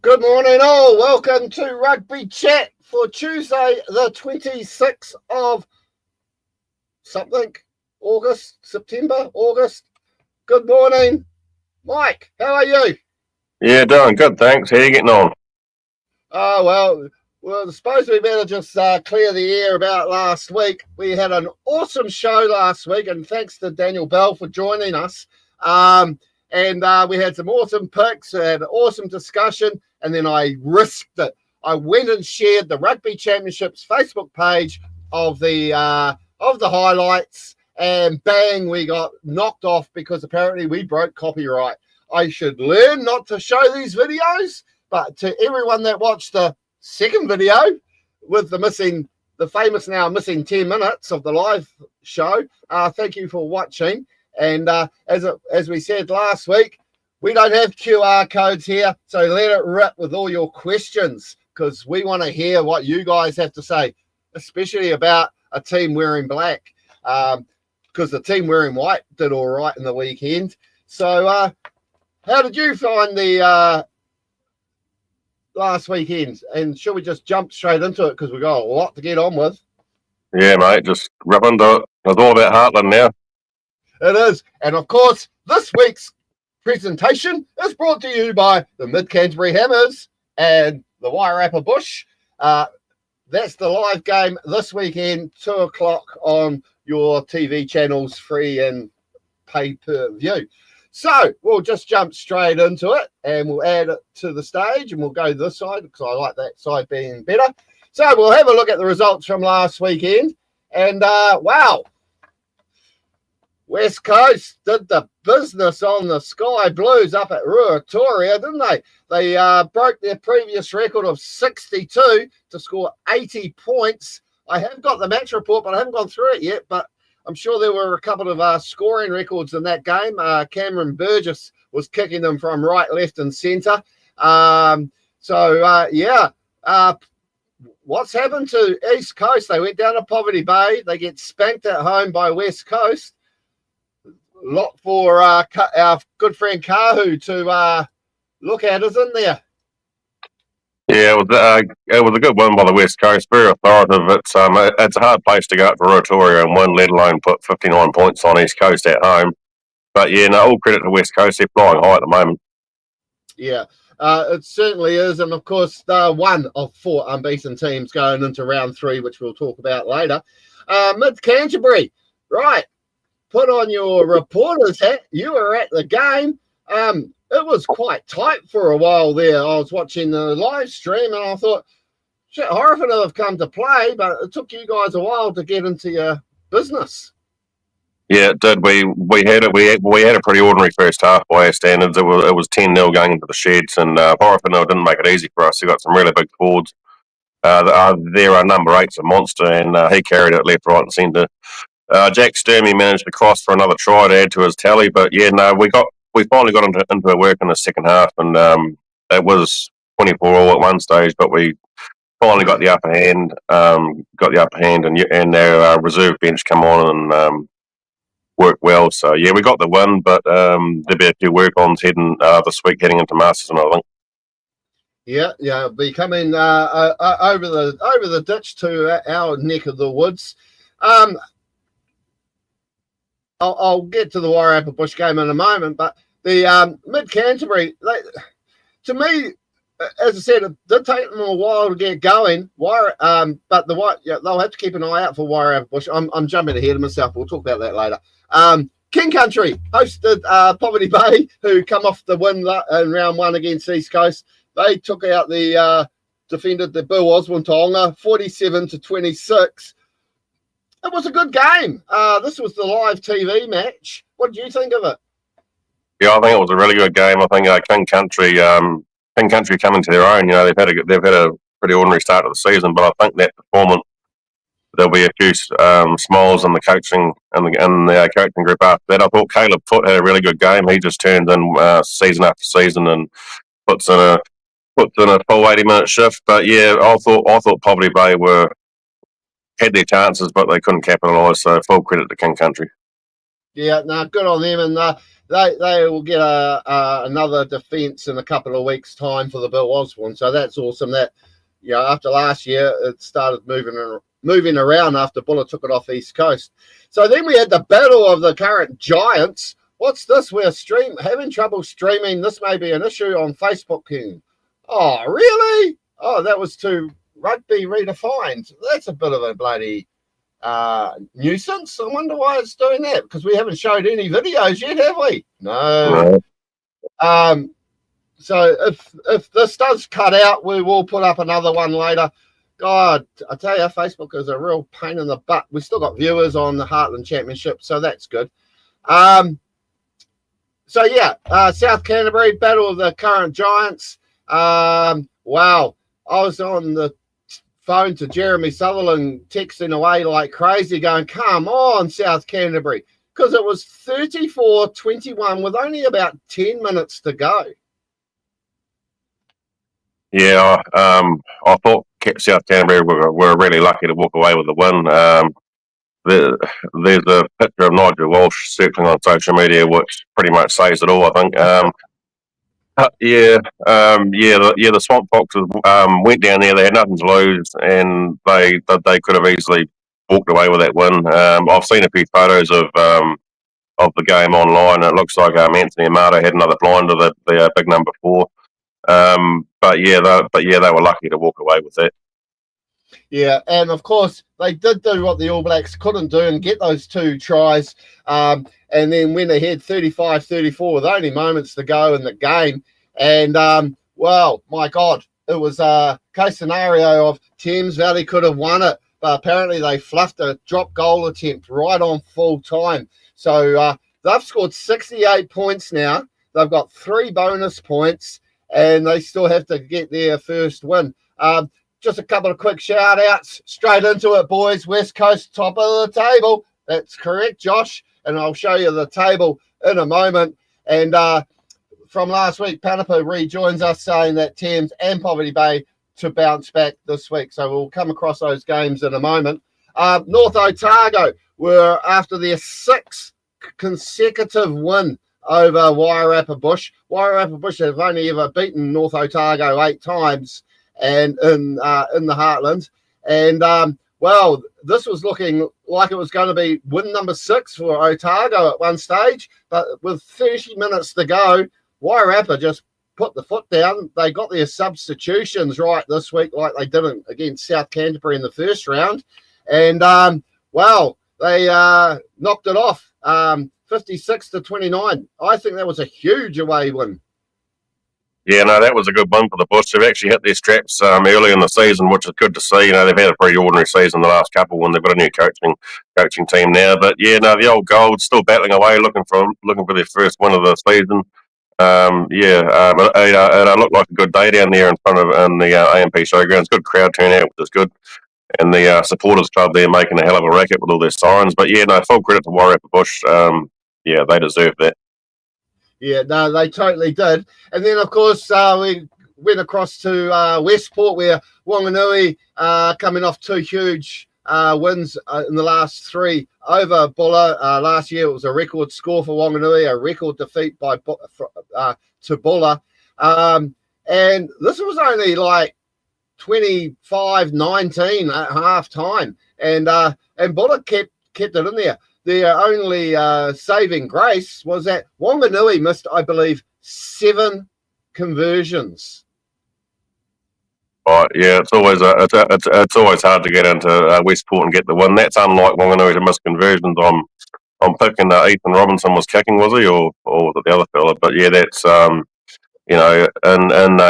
Good morning all, welcome to Rugby Chat for Tuesday the 26th of September, August. Good morning, Mike, how are you? Yeah, doing good, thanks. How are you getting on? Well, I suppose we better just clear the air about last week. We had an awesome show last week, and thanks to Daniel Bell for joining us. And we had some awesome picks, had an awesome discussion, and then I risked it. I went and shared the Rugby Championships Facebook page of the highlights, and bang, we got knocked off because apparently we broke copyright. I should learn not to show these videos, but to everyone that watched the second video with the famous now missing 10 minutes of the live show, thank you for watching. And as we said last week, we don't have QR codes here, so let it rip with all your questions because we want to hear what you guys have to say, especially about a team wearing black, because the team wearing white did all right in the weekend. So how did you find the last weekend? And should we just jump straight into it because we've got a lot to get on with? Yeah, mate, just rip into it. It's all about Heartland now. It is. And of course, this week's presentation is brought to you by the Mid-Canterbury Hammers and the Wairarapa Bush. That's the live game this weekend, 2 o'clock on your TV channels, free and pay-per-view. So we'll just jump straight into it and we'll add it to the stage and we'll go this side because I like that side being better. So we'll have a look at the results from last weekend. And wow, West Coast did the business on the Sky Blues up at Ruatoria, didn't they? They broke their previous record of 62 to score 80 points. I have got the match report, but I haven't gone through it yet. But I'm sure there were a couple of scoring records in that game. Cameron Burgess was kicking them from right, left, and centre. What's happened to East Coast? They went down to Poverty Bay. They get spanked at home by West Coast. Lot for our good friend Kahu to look at, isn't there? Yeah, it was a good win by the West Coast. Very authoritative. It's a hard place to go up for Rotoria and win, let alone put 59 points on East Coast at home. But yeah, no, all credit to West Coast. They're flying high at the moment. Yeah, it certainly is. And of course, they're one of 4 unbeaten teams going into round 3, which we'll talk about later. Mid-Canterbury, right. Put on your reporter's hat. You were at the game. It was quite tight for a while there. I was watching the live stream and I thought, shit, Horrifin have come to play, but it took you guys a while to get into your business. Yeah, it did. We had it. We had a pretty ordinary first half by our standards. It was 10-0 going into the sheds, and Horrifin didn't make it easy for us. He got some really big forwards. Their number 8's a monster, and he carried it left, right, and centre. Jack Sturmey managed to cross for another try to add to his tally, but yeah, no, we finally got into a work in the second half, and it was 24-all at one stage, but we finally got the upper hand. And their reserve bench come on and worked well. So yeah, we got the win, but there'll be a few work-ons heading this week, heading into Masters, and I think. Yeah, be coming over the ditch to our neck of the woods. I'll get to the Wairarapa Bush game in a moment, but the Mid-Canterbury, to me, as I said, it did take them a while to get going. But they'll have to keep an eye out for Wairarapa Bush. I'm jumping ahead of myself. We'll talk about that later. King Country hosted Poverty Bay, who come off the win in round 1 against East Coast. They took out defended the Bill Osborne Tonga 47-26. It was a good game. This was the live TV match. What did you think of it? Yeah, I think it was a really good game. I think King Country coming to their own. You know, they've had a pretty ordinary start to the season, but I think that performance, there'll be a few smiles in the coaching and the coaching group after that. I thought Caleb Foote had a really good game. He just turned in season after season and puts in a full 80-minute shift. But yeah, I thought Poverty Bay had their chances, but they couldn't capitalise. So full credit to King Country. Yeah, no, good on them. And they will get another defence in a couple of weeks' time for the Bill Osborne. So that's awesome. That after last year, it started moving around after Buller took it off East Coast. So then we had the battle of the current giants. What's this? We're having trouble streaming. This may be an issue on Facebook, King. Oh, really? Oh, that was too rugby redefined. That's a bit of a bloody nuisance. I wonder why it's doing that, because we haven't showed any videos yet, have we? No. So if this does cut out, we will put up another one later. God, I tell you, Facebook is a real pain in the butt. We still got viewers on the Heartland Championship, so that's good. South Canterbury, battle of the current giants. Wow, I was on the phone to Jeremy Sutherland, texting away like crazy, going, come on, South Canterbury, because it was 34-21 with only about 10 minutes to go. Yeah, I thought South Canterbury were really lucky to walk away with the win. There's a picture of Nigel Walsh circling on social media, which pretty much says it all, I think. The Swamp Foxes went down there. They had nothing to lose, and they could have easily walked away with that win. I've seen a few photos of the game online. It looks like Anthony Amato had another blinder, the big number 4. They were lucky to walk away with it. Yeah, and of course they did do what the All Blacks couldn't do and get those 2 tries, and then went ahead 35-34 with only moments to go in the game. And my God, it was a case scenario of Thames Valley could have won it, but apparently they fluffed a drop goal attempt right on full time. So they've scored 68 points now. They've got 3 bonus points, and they still have to get their first win. Just a couple of quick shout outs. Straight into it, boys. West Coast, top of the table. That's correct, Josh. And I'll show you the table in a moment. And from last week, Panapa rejoins us, saying that Thames and Poverty Bay to bounce back this week. So we'll come across those games in a moment. North Otago were after their 6th consecutive win over Wairarapa Bush. Wairarapa Bush have only ever beaten North Otago 8 times, and in the Heartland. And this was looking like it was going to be win number 6 for Otago at one stage, but with 30 minutes to go, Wairarapa just put the foot down. They got their substitutions right this week, like they did against South Canterbury in the first round, and they knocked it off 56-29. I think that was a huge away win. Yeah, no, that was a good one for the Bush. They've actually hit their straps early in the season, which is good to see. They've had a pretty ordinary season the last couple, when they've got a new coaching team now. But the old Gold still battling away, looking for their first win of the season. It looked like a good day down there in the AMP Showgrounds. Good crowd turnout, which is good. And the supporters club there making a hell of a racket with all their sirens. But full credit to Wairarapa Bush. They deserve that. Yeah, no, they totally did. And then, of course, we went across to Westport, where Wanganui coming off 2 huge wins in the last 3 over Buller. Last year, it was a record score for Wanganui, a record defeat to Buller. And this was only like 25-19 at half time. And Buller kept it in there. Their only saving grace was that Wanganui missed, I believe, 7 conversions. Right, yeah, it's always hard to get into Westport and get the win. That's unlike Wanganui to miss conversions. I'm picking Ethan Robinson was kicking, was he, or was it the other fella? But that's in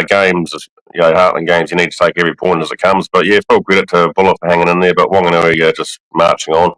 games, Heartland games, you need to take every point as it comes. But full credit to Buller for hanging in there. But Wanganui just marching on.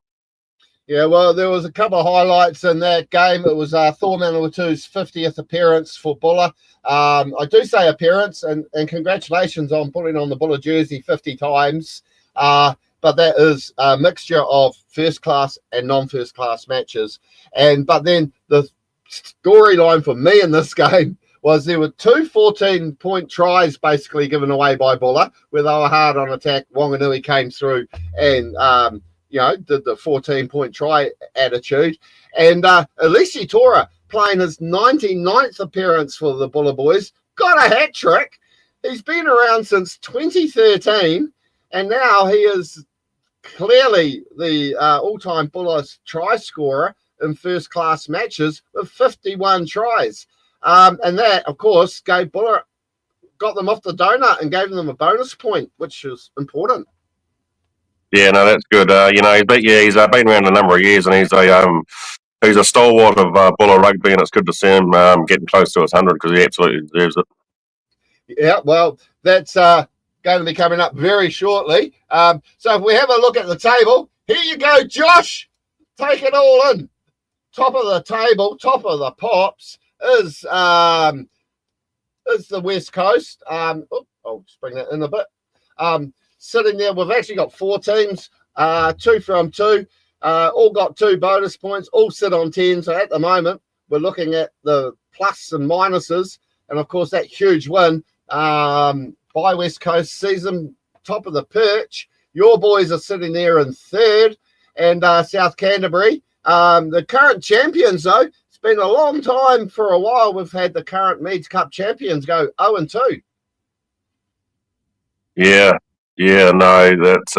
Yeah, well, there was a couple of highlights in that game. It was Thor Manawatu's 50th appearance for Buller. I do say appearance, and congratulations on putting on the Buller jersey 50 times. But that is a mixture of first-class and non-first-class matches. But then the storyline for me in this game was there were 2 14-point tries basically given away by Buller, where they were hard on attack. Wanganui came through and did the 14-point try attitude. And Elise Tora playing his 99th appearance for the Buller Boys, got a hat trick. He's been around since 2013, and now he is clearly the all-time Bullers try scorer in first-class matches with 51 tries. And that, of course, gave Buller, got them off the donut and gave them a bonus point, which is important. Yeah, no, that's good. He's been around a number of years, and he's a stalwart of Buller rugby, and it's good to see him getting close to his 100 because he absolutely deserves it. Yeah, well, that's going to be coming up very shortly. So if we have a look at the table, here you go, Josh. Take it all in. Top of the table, top of the pops is the West Coast. I'll just bring that in a bit. Sitting there, we've actually got 4 teams, 2 from 2, all got 2 bonus points, all sit on 10. So at the moment, we're looking at the plus and minuses. And of course, that huge win by West Coast season, top of the perch. Your boys are sitting there in 3rd, and South Canterbury, the current champions, though. It's been a long time. For a while, we've had the current Meads Cup champions go 0-2. Yeah, no, that's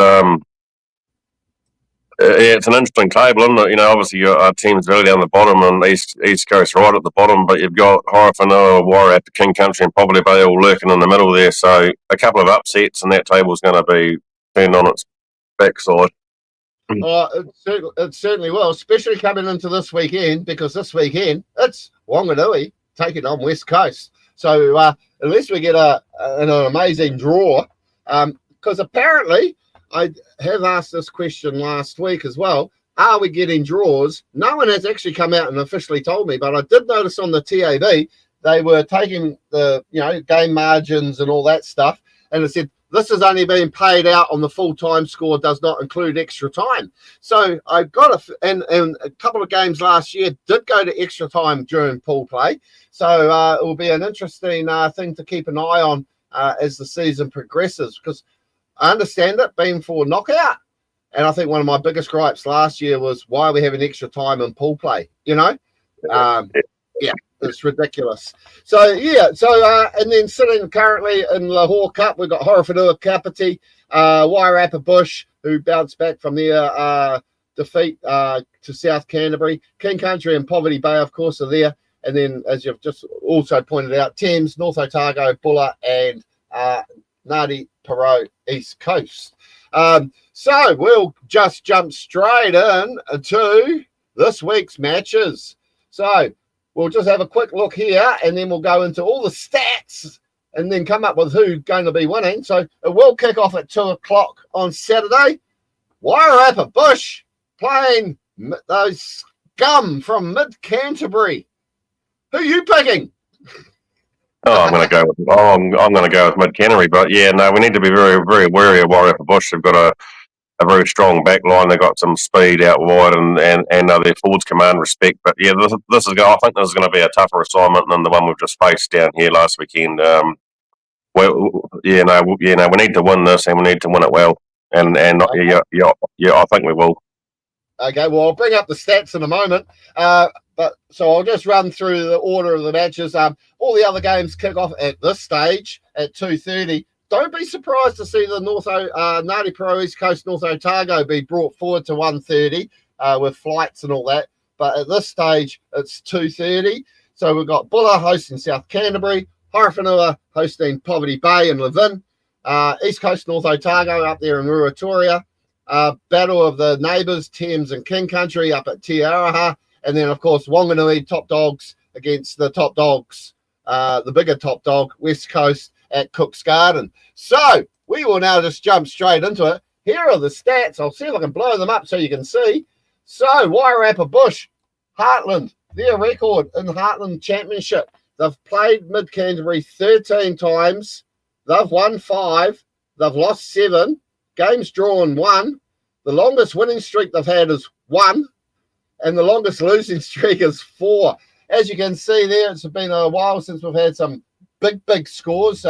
it's an interesting table, isn't it? Obviously your teams really down the bottom and East Coast right at the bottom, but you've got Horowhenua, Wairarapa, King Country, and Poverty Bay all lurking in the middle there. So a couple of upsets, and that table's going to be turned on its backside. It certainly will, especially coming into this weekend, because this weekend it's Wanganui taking on West Coast. So unless we get an amazing draw, because apparently I have asked this question last week as well. Are we getting draws? No one has actually come out and officially told me, but I did notice on the TAB they were taking the game margins and all that stuff, and it said this is only being paid out on the full-time score, does not include extra time. So I got and a couple of games last year did go to extra time during pool play. So it will be an interesting thing to keep an eye on as the season progresses, because I understand it being for knockout. And I think one of my biggest gripes last year was, why are we having extra time in pool play? It's ridiculous. So, and then sitting currently in Lahore Cup, we've got Horowhenua, Kapiti, Wairarapa Bush, who bounced back from their defeat to South Canterbury. King Country and Poverty Bay, of course, are there. And then, as you've just also pointed out, Thames, North Otago, Buller, and Ngāti Porou, East Coast. So we'll just jump straight in to this week's matches. So we'll just have a quick look here, and then we'll go into all the stats and then come up with who's going to be winning. So it will kick off at 2 o'clock on Saturday. Wairarapa Bush playing those scum from Mid-Canterbury. Who are you picking? I'm going to go with Mid-Canterbury, but yeah, no, we need to be very, very wary of Wairarapa Bush. They've got a very strong back line. They've got some speed out wide, and their forwards command respect. But yeah, I think this is going to be a tougher assignment than the one we've just faced down here last weekend. We need to win this, and we need to win it well. And I think we will. Okay, well, I'll bring up the stats in a moment. So I'll just run through the order of the matches. All the other games kick off at this stage at 2:30. Don't be surprised to see the Ngāti Porou East Coast North Otago be brought forward to 1:30 with flights and all that. But at this stage, it's 2:30. So we've got Buller hosting South Canterbury, Horowhenua hosting Poverty Bay and Levin, East Coast North Otago up there in Ruatoria, Battle of the Neighbours, Thames and King Country up at Te Araha, and then, of course, Wanganui top dogs against the top dogs, the bigger top dog, West Coast at Cook's Garden. So we will now just jump straight into it. Here are the stats. I'll see if I can blow them up so you can see. So Wairarapa Bush, Heartland, their record in the Heartland Championship. They've played Mid-Canterbury 13 times. They've won 5. They've lost 7. Games drawn 1. The longest winning streak they've had is 1. And the longest losing streak is 4. As you can see there, it's been a while since we've had some big scores.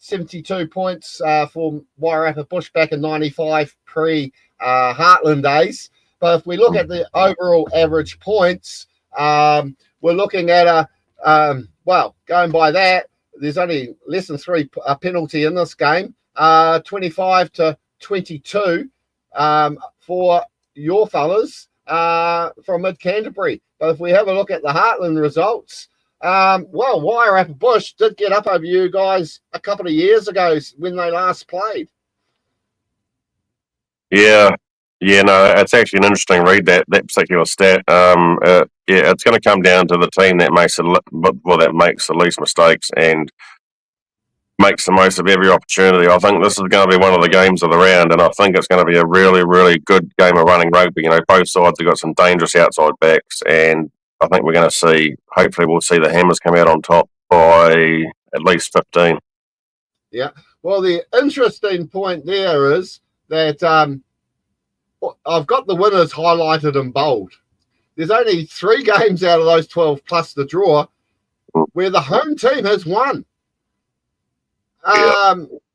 72 points for Wairarapa Bush back in 95 pre-Heartland days. But if we look at the overall average points, we're looking at going by that, there's only less than 3 penalty in this game, 25-22 for your fellas from Mid-Canterbury. But if we have a look at the Heartland results, Wairarapa Bush did get up over you guys a couple of years ago when they last played. Yeah, no, it's actually an interesting read, that particular stat. It's going to come down to the team that makes the least mistakes and makes the most of every opportunity. I think this is going to be one of the games of the round, and I think it's going to be a really, really good game of running rugby. You know, both sides have got some dangerous outside backs, and I think we're going to see, hopefully we'll see the Hammers come out on top by at least 15. Yeah. Well, the interesting point there is that I've got the winners highlighted in bold. There's only 3 games out of those 12 plus the draw where the home team has won.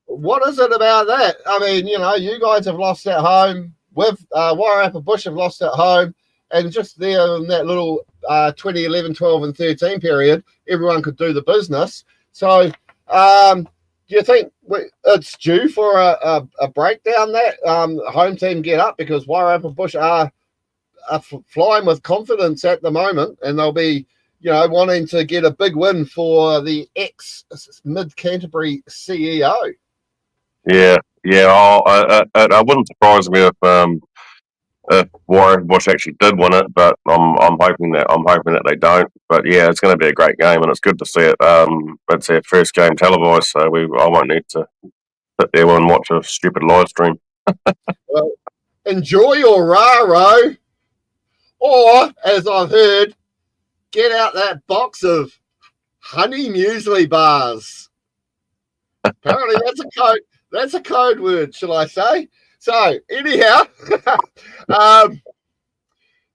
What is it about that? I mean, you know, you guys have lost at home. Wairarapa Bush have lost at home. And just there in that little 2011, 12 and 13 period, everyone could do the business. So do you think it's due for a breakdown that home team get up? Because Wairarapa Bush are flying with confidence at the moment, and they'll be, you know, wanting to get a big win for the ex-Mid-Canterbury CEO. Yeah. I wouldn't surprise me if Warren Bush actually did win it, but I'm hoping that they don't. But yeah, it's going to be a great game, and it's good to see it. It's our first game televised, so I won't need to sit there and watch a stupid live stream. Well, enjoy your raro, or as I've heard, get out that box of honey muesli bars. Apparently, that's a code word, shall I say? So, anyhow,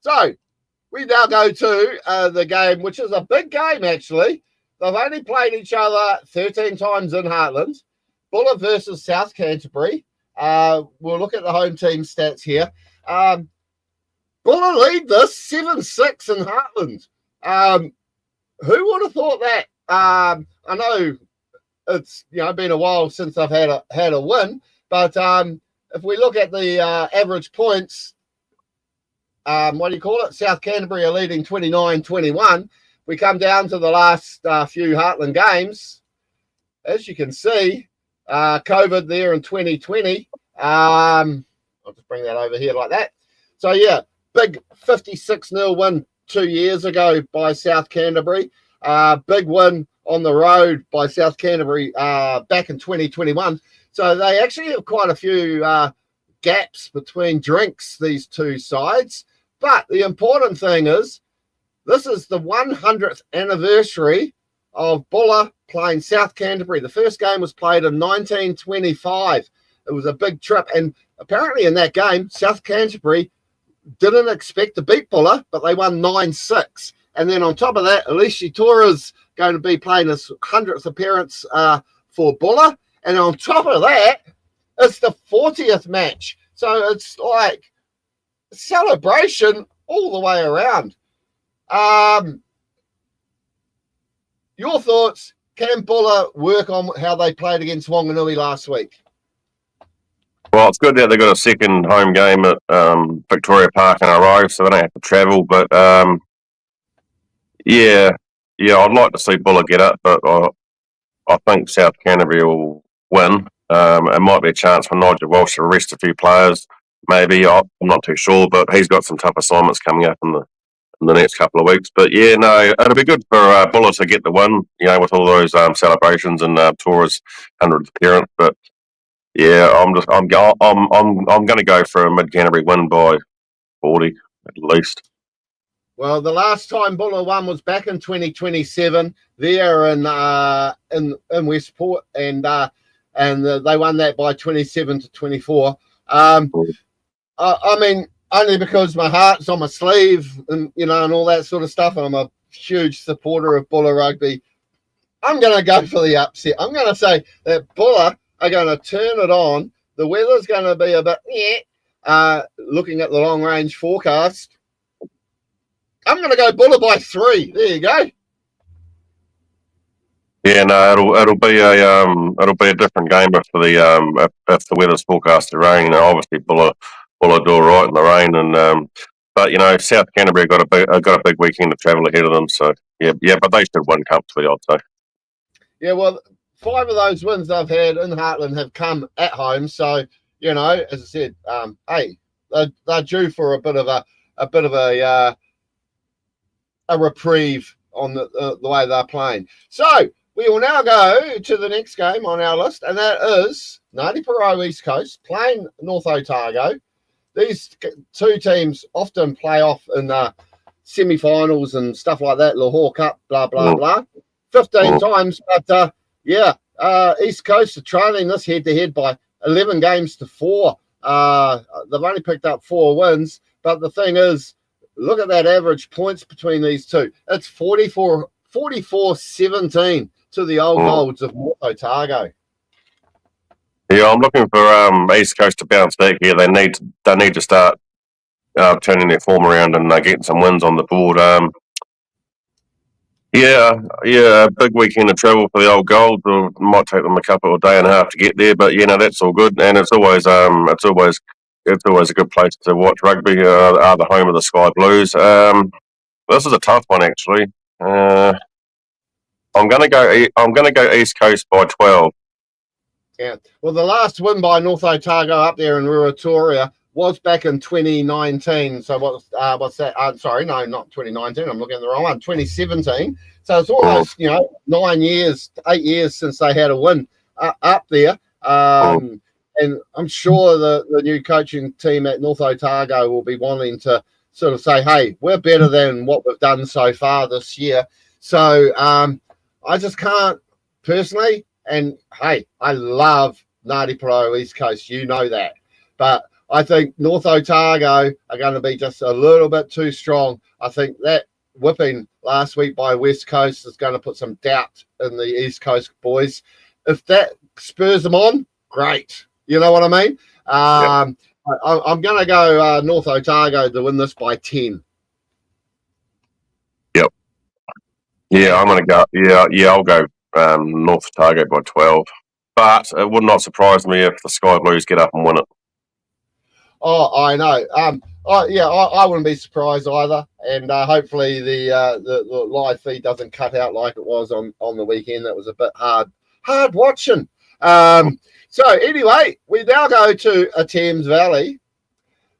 so we now go to the game, which is a big game, actually. They've only played each other 13 times in Heartland. Buller versus South Canterbury. We'll look at the home team stats here. Buller lead this 7-6 in Heartland. Who would have thought that? I know it's been a while since I've had a win, but if we look at the average points, South Canterbury are leading 29-21. We come down to the last few Heartland games. As you can see, COVID there in 2020. I'll just bring that over here like that. So, yeah, big 56-0 win 2 years ago by South Canterbury. Big win on the road by South Canterbury back in 2021. So they actually have quite a few gaps between drinks, these two sides. But the important thing is, this is the 100th anniversary of Buller playing South Canterbury. The first game was played in 1925. It was a big trip. And apparently in that game, South Canterbury didn't expect to beat Buller, but they won 9-6. And then on top of that, Alicia Torres going to be playing his 100th appearance for Buller. And on top of that, it's the 40th match. So it's like celebration all the way around. Your thoughts? Can Buller work on how they played against Wanganui last week? Well, it's good that they've got a second home game at Victoria Park in a row, so they don't have to travel. But yeah, I'd like to see Buller get up, but I think South Canterbury will win. It might be a chance for Nigel Walsh to rest a few players. Maybe I'm not too sure, but he's got some tough assignments coming up in the next couple of weeks. But yeah, no, it'll be good for Buller to get the win. With all those celebrations and Torres' 100th appearance. But yeah, I'm going to go for a Mid-Canterbury win by 40 at least. Well, the last time Buller won was back in 2027 there in Westport, and they won that by 27-24. I mean, only because my heart's on my sleeve, and and all that sort of stuff. And I'm a huge supporter of Buller rugby. I'm going to go for the upset. I'm going to say that Buller are going to turn it on. The weather's going to be a bit looking at the long range forecast. I'm going to go Buller by 3. There you go. Yeah, no, it'll be a different game if the weather's forecast to rain. Obviously, Buller do all right in the rain, and but South Canterbury got a big weekend of travel ahead of them. So yeah, but they should win comfortably, I'd say. Yeah, well, 5 of those wins they've had in Heartland have come at home. So as I said, hey, they're due for a bit of a reprieve on the way they're playing. So we will now go to the next game on our list, and that is Ngāti Porou East Coast playing North Otago. These two teams often play off in semi-finals and stuff like that, Lahore Cup, blah, blah, blah. 15 times, but East Coast are trailing this head-to-head by 11 games to 4. They've only picked up 4 wins, but the thing is, look at that average points between these two. It's 44-17 to the old Golds of North Otago. Yeah, I'm looking for East Coast to bounce back here. They need to start turning their form around and getting some wins on the board. A big weekend of travel for the old Golds. It might take them a day and a half to get there, but that's all good. And it's always a good place to watch rugby. Are the home of the Sky Blues. This is a tough one actually. I'm gonna go East Coast by 12. Yeah. Well, the last win by North Otago up there in Ruatoria was back in 2019. So what's that? Sorry, no, not 2019. I'm looking at the wrong one. 2017. So it's almost 8 years since they had a win up there. And I'm sure the new coaching team at North Otago will be wanting to sort of say, hey, we're better than what we've done so far this year. So I just can't personally. And, hey, I love Ngāti Porou East Coast. You know that. But I think North Otago are going to be just a little bit too strong. I think that whipping last week by West Coast is going to put some doubt in the East Coast boys. If that spurs them on, great. You know what I mean? I'm going to go North Otago to win this by 10. Yep. Yeah, I'm going to go. Yeah, I'll go North Otago by 12. But it would not surprise me if the Sky Blues get up and win it. Oh, I know. I wouldn't be surprised either. And hopefully the live feed doesn't cut out like it was on the weekend. That was a bit hard watching. So anyway, we now go to Thames Valley,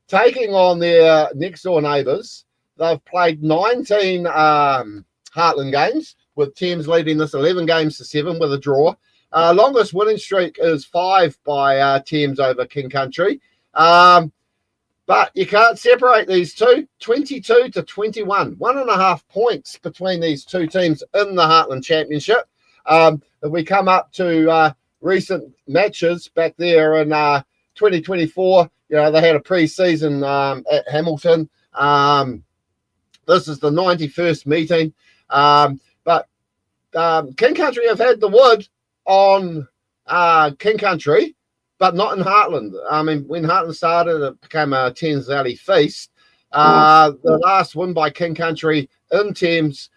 taking on their next door neighbours. They've played 19 Heartland games, with Thames leading this 11 games to 7 with a draw. Longest winning streak is 5 by Thames over King Country. But you can't separate these two. 22-21. 1.5 points between these two teams in the Heartland Championship. If we come up to recent matches back there in 2024, they had a pre-season at Hamilton. This is the 91st meeting. But King Country have had the wood on King Country, but not in Heartland. I mean, when Heartland started, it became a Thames Valley feast. The last win by King Country in Thames,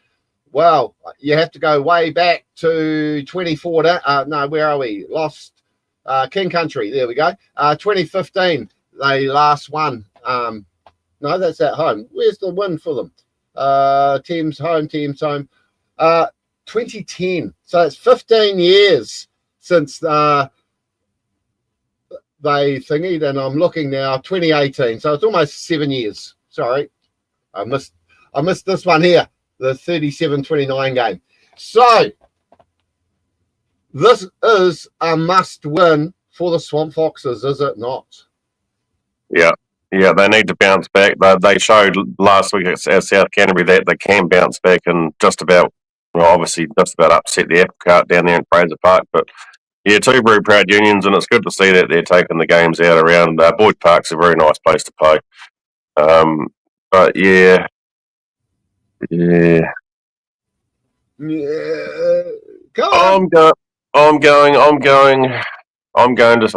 well, you have to go way back to 2014. No, where are we? Lost King Country. There we go. 2015, they last won. No, that's at home. Where's the win for them? Thames home. 2010. So it's 15 years since they thingied, and I'm looking now, 2018. So it's almost 7 years. Sorry, I missed this one here, the 37-29 game. So this is a must-win for the Swamp Foxes, is it not? Yeah, they need to bounce back. They showed last week at South Canterbury that they can bounce back and obviously just about upset the apple cart down there in Fraser Park. But yeah, two very proud unions, and it's good to see that they're taking the games out around. Boyd Park's a very nice place to play. But yeah. Come on. I'm going to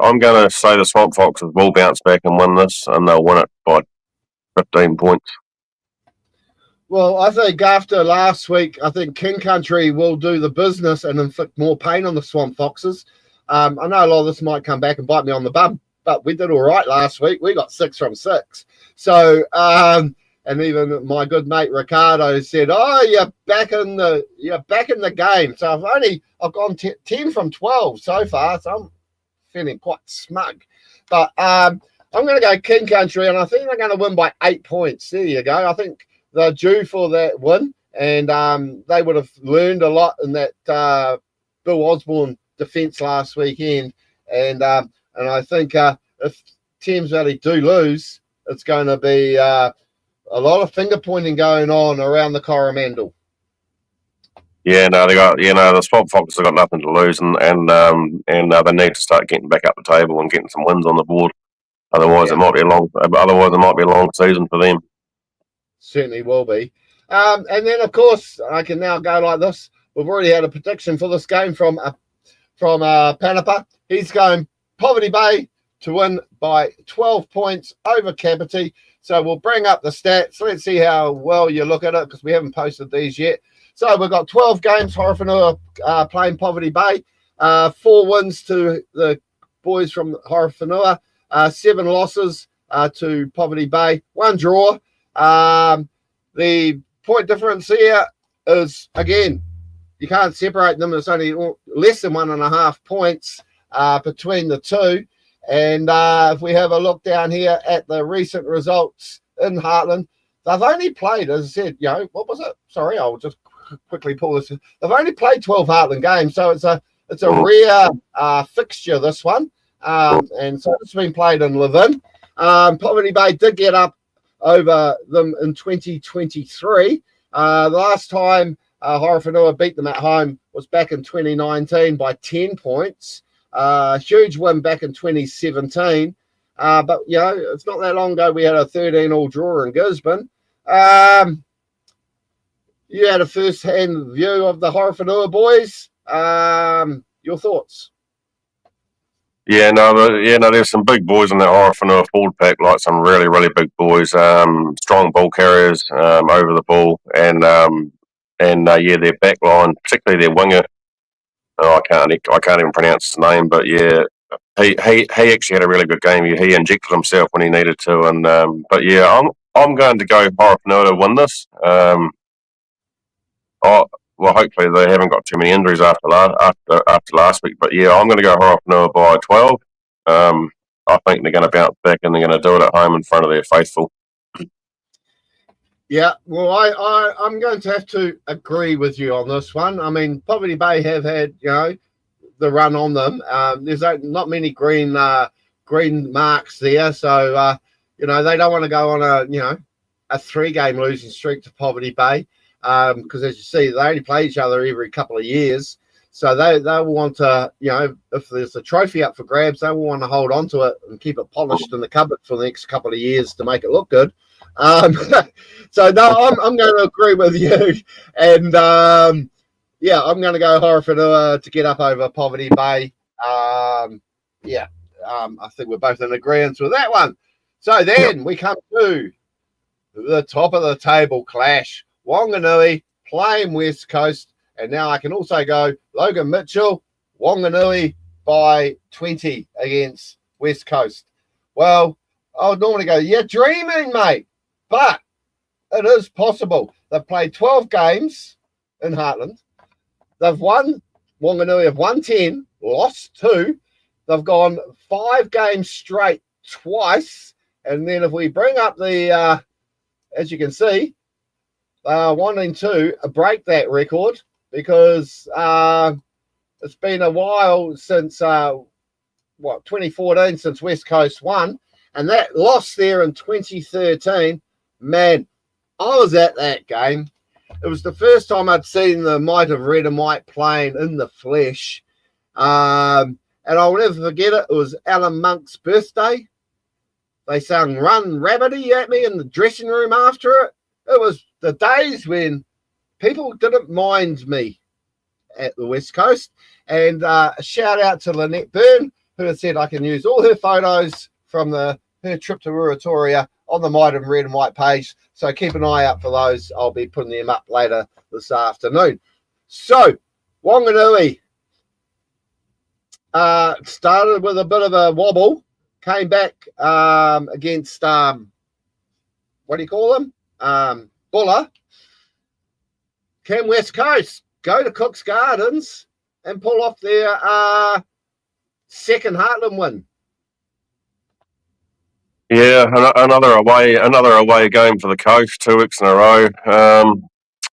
say the Swamp Foxes will bounce back and win this, and they'll win it by 15 points. Well, I think after last week, I think King Country will do the business and inflict more pain on the Swamp Foxes. I know a lot of this might come back and bite me on the bum, but we did all right last week. We got 6 from 6. So, and even my good mate Ricardo said, "Oh, you're back in the game." So I've gone 10 from 12 so far. So I'm feeling quite smug. But I'm going to go King Country, and I think they're going to win by 8 points. There you go. I think they're due for that win, and they would have learned a lot in that Bill Osborne defence last weekend. And I think if Thames Valley do lose, it's going to be a lot of finger pointing going on around the Coromandel. Yeah, no, the Swamp Foxes have got nothing to lose, and they need to start getting back up the table and getting some wins on the board. Otherwise, it might be a long season for them. Certainly will be. And then, of course, I can now go like this. We've already had a prediction for this game from Panapa. He's going Poverty Bay to win by 12 points over Kapiti. So we'll bring up the stats. Let's see how well you look at it, because we haven't posted these yet. So we've got 12 games, Horowhenua playing Poverty Bay. 4 wins to the boys from Horowhenua. 7 losses to Poverty Bay. 1 draw. The point difference here is, again, you can't separate them. It's only less than 1.5 points between the two. And if we have a look down here at the recent results in Heartland, they've only played, as I said, what was it? Sorry, I'll just quickly pull this. They've only played 12 Heartland games, so it's a rare fixture, this one. And so it's been played in Levin. Poverty Bay did get up over them in 2023. The last time Horowhenua beat them at home was back in 2019 by 10 points. Huge win back in 2017. But, it's not that long ago we had a 13-all draw in Gisborne. You had a first-hand view of the Horowhenua boys. Your thoughts? There's some big boys in that Horowhenua forward pack, like some really, really big boys, strong ball carriers over the ball, and their back line, particularly their winger. I can't even pronounce his name, but yeah, he actually had a really good game. He injected himself when he needed to, and I'm going to go Horowhenua to win this. Hopefully they haven't got too many injuries after last week. But yeah, I'm going to go Horowhenua by 12. I think they're going to bounce back, and they're going to do it at home in front of their faithful. Yeah, well, I'm going to have to agree with you on this one. I mean, Poverty Bay have had, the run on them. There's not many green marks there, so they don't want to go on a 3-game losing streak to Poverty Bay. Because as you see, they only play each other every couple of years. So they will want to, if there's a trophy up for grabs, they will want to hold on to it and keep it polished in the cupboard for the next couple of years to make it look good. So no, I'm going to agree with you. And I'm going to go Horowhenua to get up over Poverty Bay. I think we're both in agreement with that one. So then we come to the top of the table clash. Wanganui playing West Coast, and now I can also go Logan Mitchell, Wanganui by 20 against West Coast. Well, I would normally go, you're dreaming, mate, but it is possible. They've played 12 games in Heartland. They've won, Wanganui have won 10, lost 2. They've gone 5 games straight twice, and then if we bring up the, as you can see, wanting to break that record, because it's been a while since 2014 since West Coast won, and that loss there in 2013. Man, I was at that game. It was the first time I'd seen the might of red and white playing in the flesh, and I'll never forget it. It was Alan Monk's birthday. They sang Run Rabbity at me in the dressing room after it. It was the days when people didn't mind me at the West Coast. And a shout out to Lynette Byrne, who had said I can use all her photos from her her trip to Ruatoria on the Mitre and Red and White page. So keep an eye out for those. I'll be putting them up later this afternoon. So, Wanganui started with a bit of a wobble, came back against, what do you call them? Buller. Can West Coast go to Cook's Gardens and pull off their second Heartland win? Yeah, another away game for the coast, 2 weeks in a row.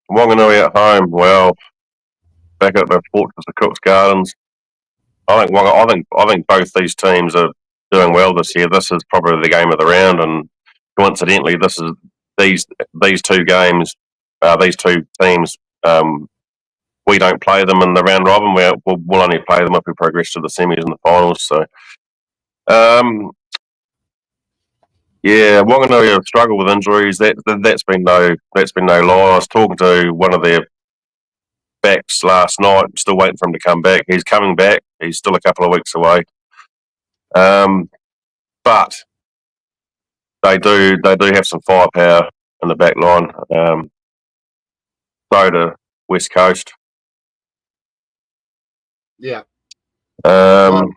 Wanganui at home. Well, back at the fortress of Cook's Gardens. I think both these teams are doing well this year. This is probably the game of the round, and coincidentally, this is these two games, these two teams. We don't play them in the round robin. We'll only play them if we progress to the semis and the finals. So, yeah, Wanganui have struggled with injuries. That's been no lie. I was talking to one of their backs last night. I'm still waiting for him to come back. He's coming back. He's still a couple of weeks away. But they do have some firepower in the back line. So to West Coast. Yeah. Well,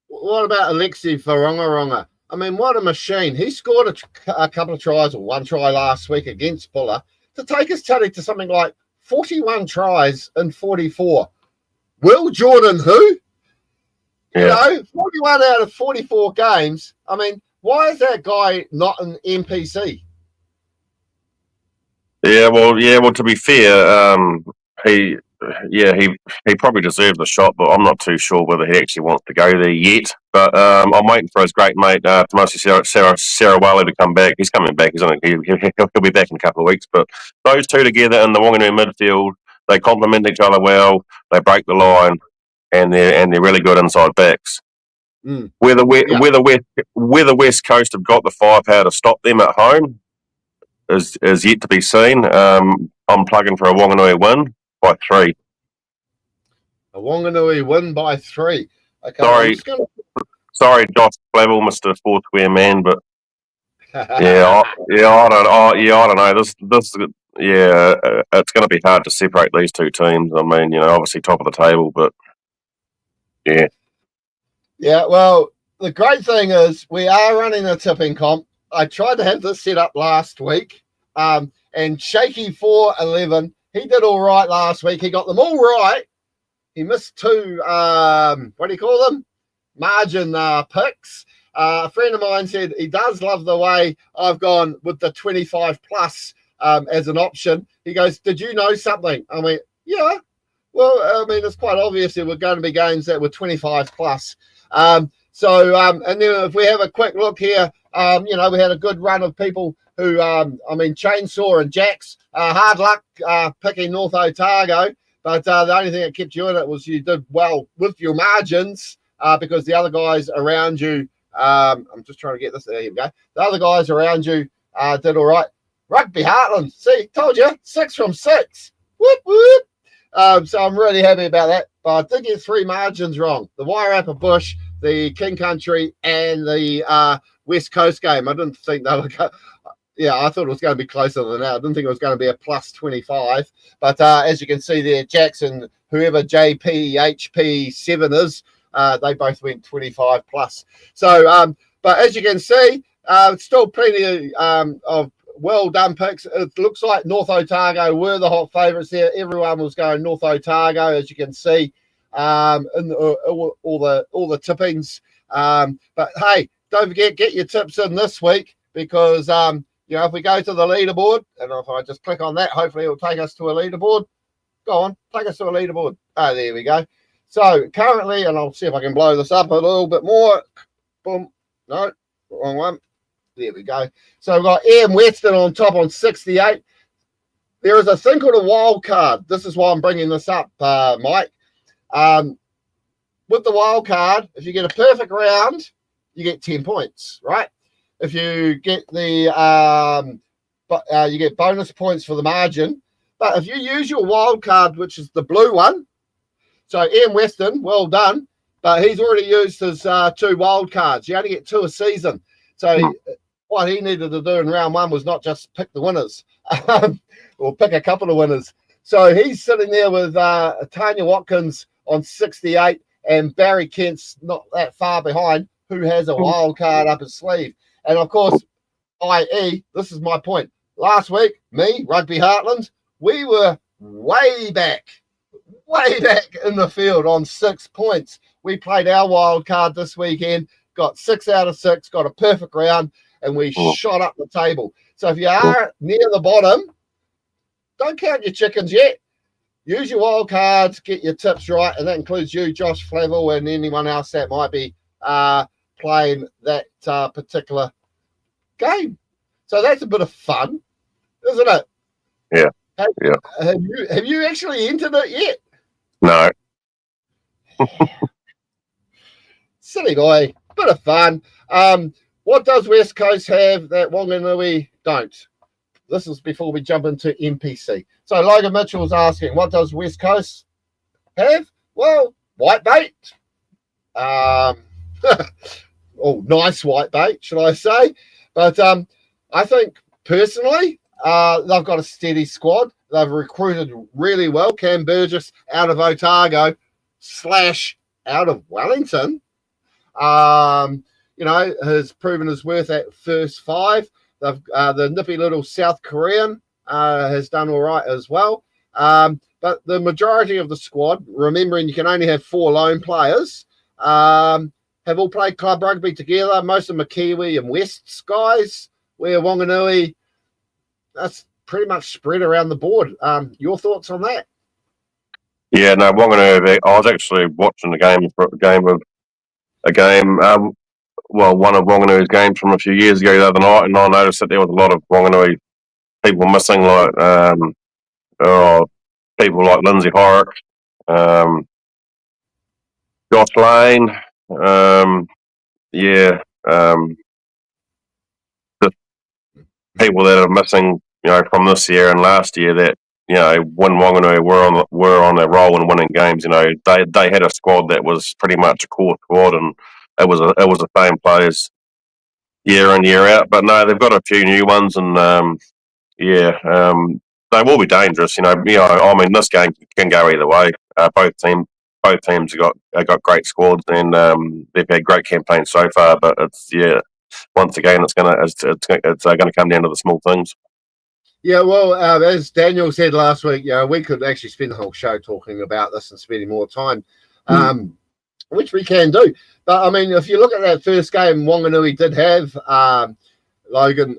what about Alexi Wharongaronga? I mean, what a machine. He scored a couple of tries, or one try last week against Buller, to take his tally to something like 41 tries in 44. Will Jordan who? yeah. You know, 41 out of 44 games. I mean, why is that guy not an NPC? Yeah, well, to be fair, he probably deserved the shot, but I'm not too sure whether he actually wants to go there yet. But I'm waiting for his great mate, Tomasi Sarawali, to come back. He's coming back. He'll be back in a couple of weeks. But those two together in the Wanganui midfield, they complement each other well. They break the line, and they're really good inside backs. Whether West Coast have got the firepower to stop them at home is yet to be seen. I'm plugging for a Wanganui win by 3. A Wanganui win by 3. Okay. Sorry, Josh Flavel, Mr. Four Square Man, but I don't know. This it's going to be hard to separate these two teams. I mean, obviously top of the table, but yeah. Yeah, well, the great thing is we are running a tipping comp. I tried to have this set up last week, and Shaky 411, he did all right last week. He got them all right. He missed 2, what do you call them? Margin picks. A friend of mine said he does love the way I've gone with the 25 plus as an option. He goes, did you know something? I mean, yeah. Well, I mean, it's quite obvious there were going to be games that were 25 plus. And then if we have a quick look here, we had a good run of people who, Chainsaw and Jax, hard luck picking North Otago. But the only thing that kept you in it was you did well with your margins because the other guys around you, I'm just trying to get this. There you go. The other guys around you did all right. Rugby Heartland. See, told you, 6 from 6. Whoop, whoop. So I'm really happy about that. But I did get 3 margins wrong. The Wairarapa Bush, the King Country, and the West Coast game. I didn't think they would go. Yeah, I thought it was going to be closer than that. I didn't think it was going to be a plus 25. But as you can see there, Jackson, whoever JPHP7 is, they both went 25 plus. So, but as you can see, still plenty of well-done picks. It looks like North Otago were the hot favourites there. Everyone was going North Otago, as you can see, in all the tippings. But, hey, don't forget, get your tips in this week because if we go to the leaderboard, and if I just click on that, hopefully it'll take us to a leaderboard. Go on, take us to a leaderboard. Oh, there we go. So currently, and I'll see if I can blow this up a little bit more. Boom. No, wrong one. There we go. So we've got Ian Weston on top on 68. There is a thing called a wild card. This is why I'm bringing this up, Mike. With the wild card, if you get a perfect round, you get 10 points, right? If you get you get bonus points for the margin. But if you use your wild card, which is the blue one, so Ian Weston, well done, but he's already used his 2 wild cards. You only get 2 a season. So what he needed to do in round one was not just pick the winners or pick a couple of winners. So he's sitting there with Tanya Watkins on 68 and Barry Kent's not that far behind, who has a wild card up his sleeve. And of course, i.e., this is my point. Last week, me, Rugby Heartland, we were way back in the field on 6 points. We played our wild card this weekend, got 6 out of 6, got a perfect round, and we shot up the table. So if you are near the bottom, don't count your chickens yet. Use your wild cards, get your tips right, and that includes you, Josh Flavel, and anyone else that might be playing that particular game. So that's a bit of fun, isn't it? Yeah. Have you actually entered it yet? No. Silly guy, bit of fun. What does West Coast have that Wanganui don't? This is before we jump into NPC. So Logan Mitchell's asking, what does West Coast have? Well, white bait. Nice white bait, should I say? But I think personally, they've got a steady squad. They've recruited really well. Cam Burgess out of Otago / out of Wellington, has proven his worth at first 5. They've the nippy little South Korean has done all right as well. But the majority of the squad, remembering you can only have 4 lone players, have all played club rugby together. Most of them are Kiwi and Wests guys, where Wanganui, that's pretty much spread around the board. Your thoughts on that? Yeah, no, Wanganui, I was actually watching one of Wanganui's games from a few years ago the other night, and I noticed that there was a lot of Wanganui people missing, like people like Lindsay Horrocks, Josh Lane, the people that are missing, from this year and last year that, when Wanganui were on their roll and winning games, they had a squad that was pretty much a core squad, and it was the same players year in, year out. But no, they've got a few new ones, and they will be dangerous. I mean, this game can go either way. Both teams have got great squads, and they've had great campaigns so far. But once again, it's gonna come down to the small things. Yeah, well, as Daniel said last week, we could actually spend the whole show talking about this and spending more time, which we can do. But, I mean, if you look at that first game, Wanganui did have, Logan,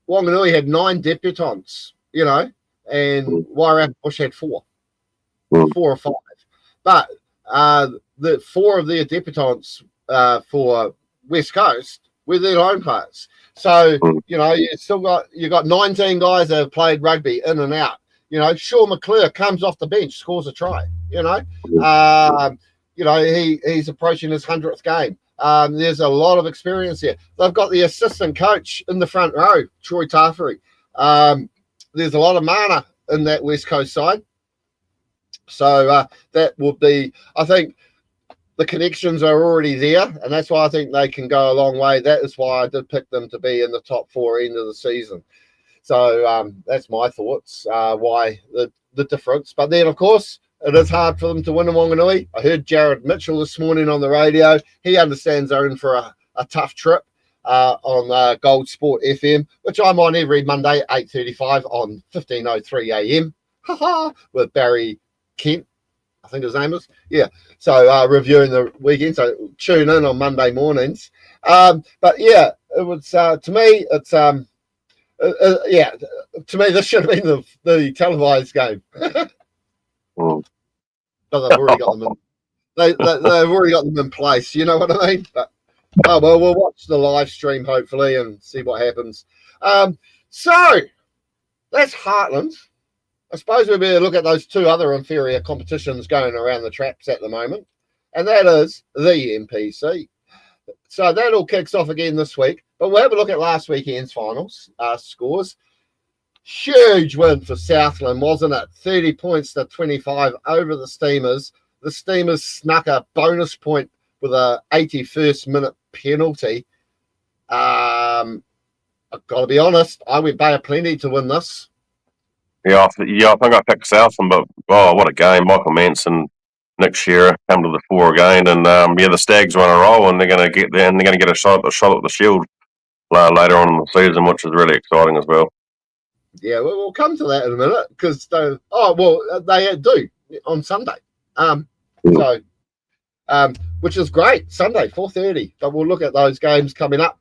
Wanganui had 9 debutants, and Wairarapa had 4 or 5. But the 4 of their debutants for West Coast were their lone players. So, you got 19 guys that have played rugby in and out. Shaw McClure comes off the bench, scores a try. He's approaching his 100th game. There's a lot of experience there. They've got the assistant coach in the front row, Troy Taferi. There's a lot of mana in that West Coast side. So that would be, I think, the connections are already there, and that's why I think they can go a long way. That is why I did pick them to be in the top 4 end of the season. So that's my thoughts, why the difference. But then, of course, it is hard for them to win in Wanganui. I heard Jared Mitchell this morning on the radio. He understands they're in for a tough trip on Gold Sport FM, which I'm on every Monday, 8:35 on 15:03 AM with Barry Kent, I think his name is. Yeah. So reviewing the weekend. So tune in on Monday mornings. But yeah, it was to me. It's to me this should have been the televised game. But they've already got them in. They've already got them in place. You know what I mean? But we'll watch the live stream hopefully and see what happens. So that's Heartland. I suppose we better look at those 2 other inferior competitions going around the traps at the moment, and that is the NPC. So that all kicks off again this week, but we'll have a look at last weekend's finals scores. Huge win for Southland, wasn't it? 30 points to 25 over the Steamers. The Steamers snuck a bonus point with a 81st minute penalty. I've got to be honest, I went Bay of Plenty to win this. Yeah, I think I picked Southland, but what a game! Michael Manson, Nick Shearer come to the fore again, and the Stags are on a roll, and they're going to get there, and they're going to get a shot at the Shield later on in the season, which is really exciting as well. Yeah, we'll come to that in a minute because they do on Sunday. Which is great. Sunday, 4:30. But we'll look at those games coming up.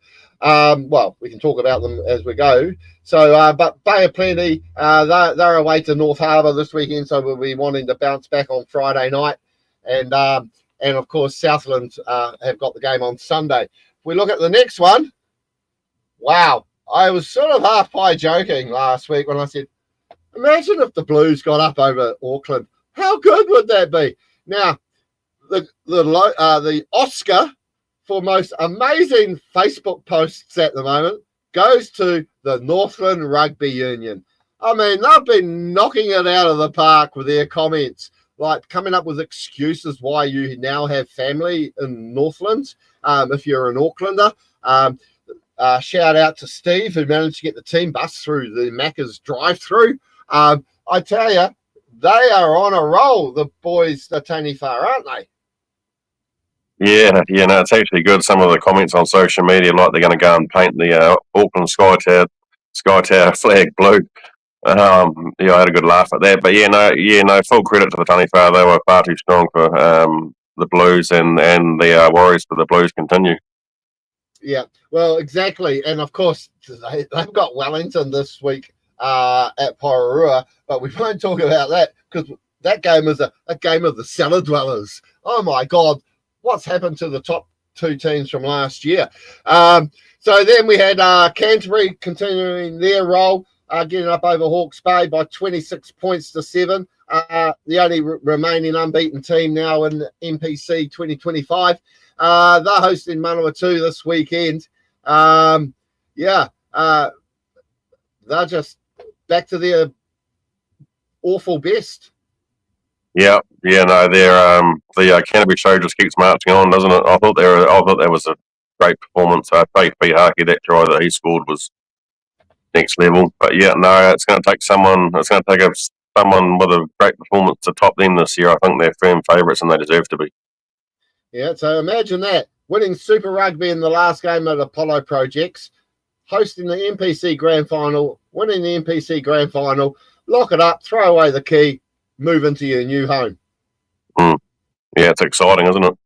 We can talk about them as we go. So, but Bay of Plenty, they're away to North Harbour this weekend, so we'll be wanting to bounce back on Friday night. And of course, Southland have got the game on Sunday. If we look at the next one, wow. I was sort of half pie joking last week when I said, imagine if the Blues got up over Auckland. How good would that be? Now, the Oscar for most amazing Facebook posts at the moment goes to the Northland Rugby Union. I mean, they've been knocking it out of the park with their comments, like coming up with excuses why you now have family in Northland if you're an Aucklander. Shout out to Steve, who managed to get the team bus through the Macca's drive-through. I tell you, they are on a roll, the boys, the Tony Farr, aren't they? Yeah, no, it's actually good. Some of the comments on social media, like they're going to go and paint the Auckland Sky Tower flag blue. I had a good laugh at that. But full credit to the Tony Farr. They were far too strong for the Blues, and the Warriors for the Blues continue. Yeah, well, exactly. And of course, they've got Wellington this week at Porirua, but we won't talk about that because that game is a game of the cellar dwellers. Oh my God, what's happened to the top two teams from last year? So then we had Canterbury continuing their role, getting up over Hawke's Bay by 26 points to 7. The only remaining unbeaten team now in NPC 2025. They're hosting Manawatu this weekend. They're just back to their awful best. Yeah, no, the Canterbury show just keeps marching on, doesn't it? I thought that was a great performance. Faith Harkey, that try that he scored was next level. But yeah, no, it's going to take someone. It's going to take someone with a great performance to top them this year. I think they're firm favourites, and they deserve to be. Yeah, so imagine that. Winning Super Rugby in the last game at Apollo Projects, hosting the NPC Grand Final, winning the NPC Grand Final, lock it up, throw away the key, move into your new home. Yeah, it's exciting, isn't it?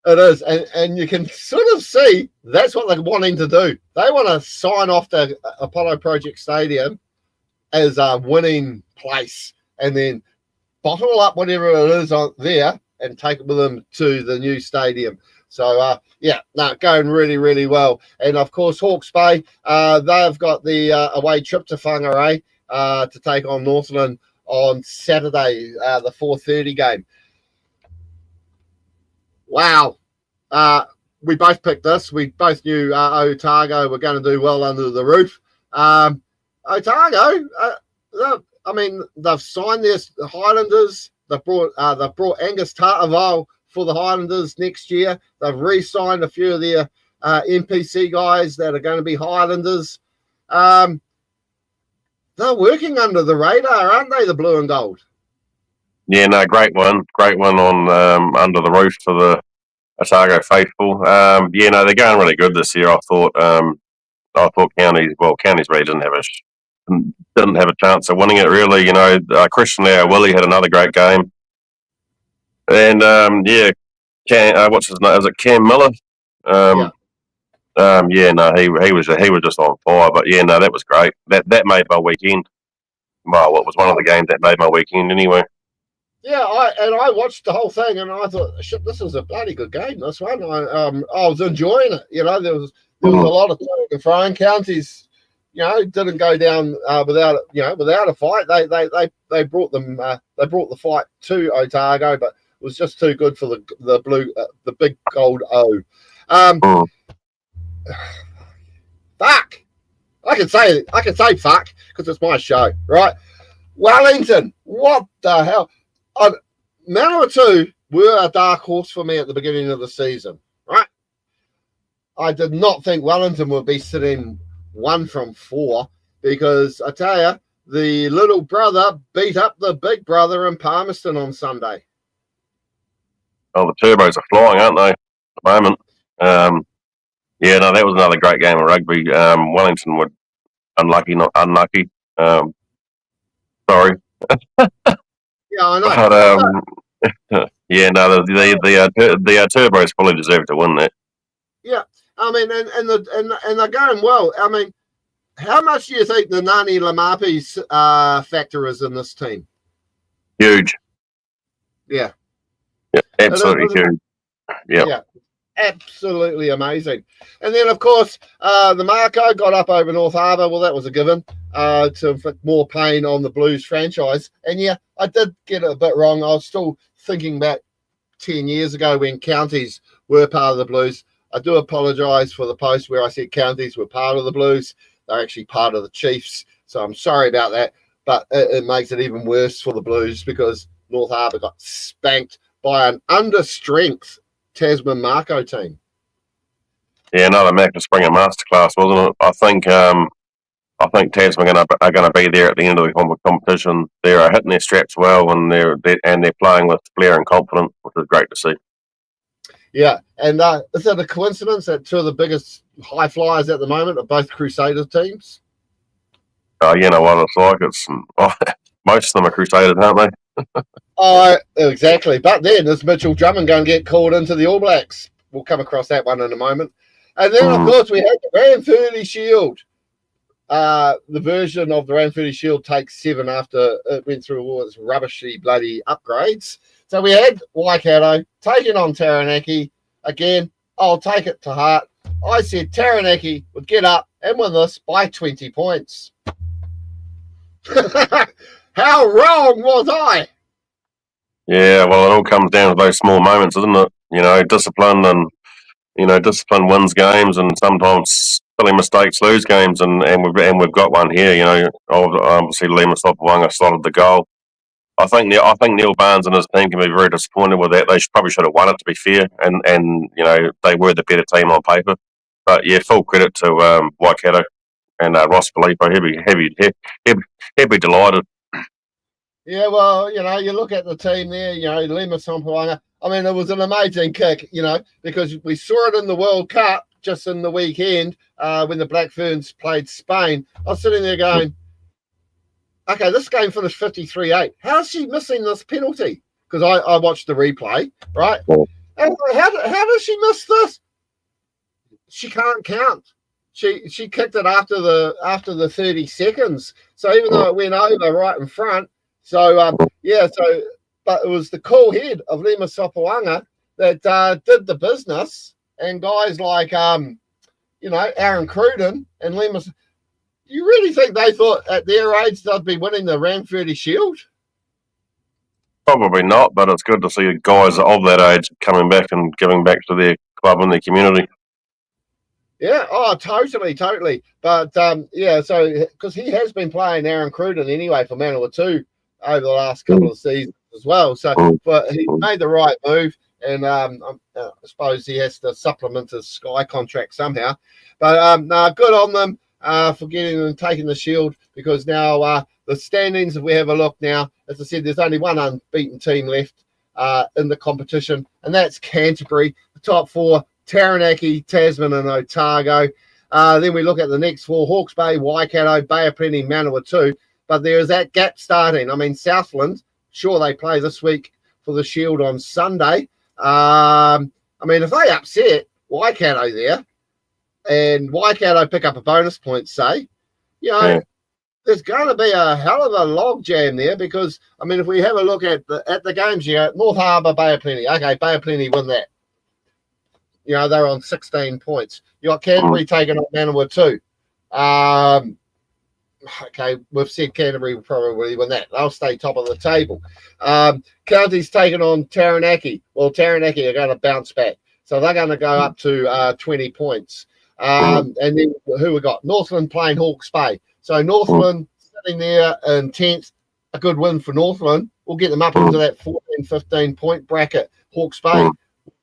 It is, and you can sort of see that's what they're wanting to do. They want to sign off the Apollo Project Stadium as a winning place and then bottle up whatever it is on there and take it with them to the new stadium. So, going really, really well. And, of course, Hawke's Bay, they've got the away trip to Whangarei to take on Northland on Saturday, the 4:30 game. Wow. We both picked this. We both knew Otago were going to do well under the roof. Otago, they've signed their Highlanders. They've brought Angus Tartaval for the Highlanders next year. They've re-signed a few of their NPC guys that are going to be Highlanders. They're working under the radar, aren't they, the blue and gold? Yeah, no, great one on under the roof for the Otago faithful. They're going really good this year. I thought Counties really didn't have a chance of winning it. Really, Christian Willie had another great game, and what's his name? Is it Cam Miller? He was just on fire. But that was great. That made my weekend. Well, it was one of the games that made my weekend anyway. Yeah, I watched the whole thing and I thought, shit, this is a bloody good game. This one, I was enjoying it. There was a lot of throwing. Counties, didn't go down without a fight. They brought the fight to Otago, but it was just too good for the blue, the big gold O. Fuck. I can say fuck because it's my show, right? Wellington, what the hell? Manawatu were a dark horse for me at the beginning of the season, right? I did not think Wellington would be sitting 1 from 4 because I tell you, the little brother beat up the big brother in Palmerston on Sunday. Oh, the Turbos are flying, aren't they, at the moment? Yeah, no, that was another great game of rugby. Wellington were unlucky, not unlucky. Sorry. Yeah, I know. But, yeah, no, the Turbos fully deserve to win that. Yeah, I mean, and they're going well. I mean, how much do you think the Nani Lamapi's factor is in this team? Huge. Yeah. Yeah, absolutely huge. Yep. Yeah, absolutely amazing. And then, of course, the Marco got up over North Harbour. Well, that was a given to inflict more pain on the Blues franchise. And yeah, I did get it a bit wrong. I was still thinking back 10 years ago when counties were part of the Blues. I do apologise for the post where I said counties were part of the Blues. They're actually part of the Chiefs. So I'm sorry about that. But it makes it even worse for the Blues because North Harbour got spanked by an under-strength Tasman Marco team. Yeah, another Magnus Springer masterclass, wasn't it? I think Tasman are going to be there at the end of the competition. They're hitting their straps well, and they're playing with flair and confidence, which is great to see. Yeah, and is it a coincidence that two of the biggest high flyers at the moment are both Crusader teams? You know what it's like. It's most of them are Crusaders, aren't they? Oh, exactly. But then is Mitchell Drummond going to get called into the All Blacks? We'll come across that one in a moment. And then, of course, we had the Ranfurly Shield. The version of the Ranfurly Shield takes 7 after it went through all its rubbishy bloody upgrades. So we had Waikato taking on Taranaki. Again, I'll take it to heart. I said Taranaki would get up and win this by 20 points. How wrong was I? Yeah, well, it all comes down to those small moments, isn't it? You know, discipline wins games, and sometimes silly mistakes lose games, and we've got one here. You know, obviously Lima Sopawanga slotted the goal. I think Neil Barnes and his team can be very disappointed with that. They probably should have won it, to be fair, and you know they were the better team on paper. But yeah, full credit to Waikato and Ross Filippo. He'd be delighted. Yeah, well, you know, you look at the team there, you know, Lima Sopawanga. I mean, it was an amazing kick, you know, because we saw it in the World Cup just in the weekend when the Black Ferns played Spain. I was sitting there going, okay, this game finished 53-8. How's she missing this penalty? Because I watched the replay, right? And how does she miss this? She can't count. She kicked it after the 30 seconds. So even though it went over right in front, so but it was the cool head of Lima Sopawanga that did the business, and guys like Aaron Cruden and Lima. You really think they thought at their age they'd be winning the Ranfurly Shield? Probably not, but it's good to see guys of that age coming back and giving back to their club and their community. Yeah, oh, totally. But so because he has been playing Aaron Cruden anyway for Manawatu over the last couple of seasons as well. So, but he made the right move, and I suppose he has to supplement his Sky contract somehow. But good on them for getting and taking the Shield, because now the standings, if we have a look now, as I said, there's only one unbeaten team left in the competition, and that's Canterbury. The top 4, Taranaki, Tasman and Otago. Then we look at the next 4, Hawke's Bay, Waikato, Bay of Plenty, Manawatu. But there is that gap starting. I mean, Southland, sure, they play this week for the Shield on Sunday. I mean, if they upset Waikato there and Waikato pick up a bonus point, say, you know, there's going to be a hell of a log jam there, because, I mean, if we have a look at the games here, North Harbour, Bay of Plenty. Okay, Bay of Plenty win that. You know, they're on 16 points. You got Canterbury taking on Manawatu. Okay, we've said Canterbury will probably win that. They'll stay top of the table. County's taking on Taranaki. Well, Taranaki are going to bounce back. So they're going to go up to 20 points. And then who we got? Northland playing Hawke's Bay. So Northland sitting there in 10th. A good win for Northland. We'll get them up into that 14, 15 point bracket Hawke's Bay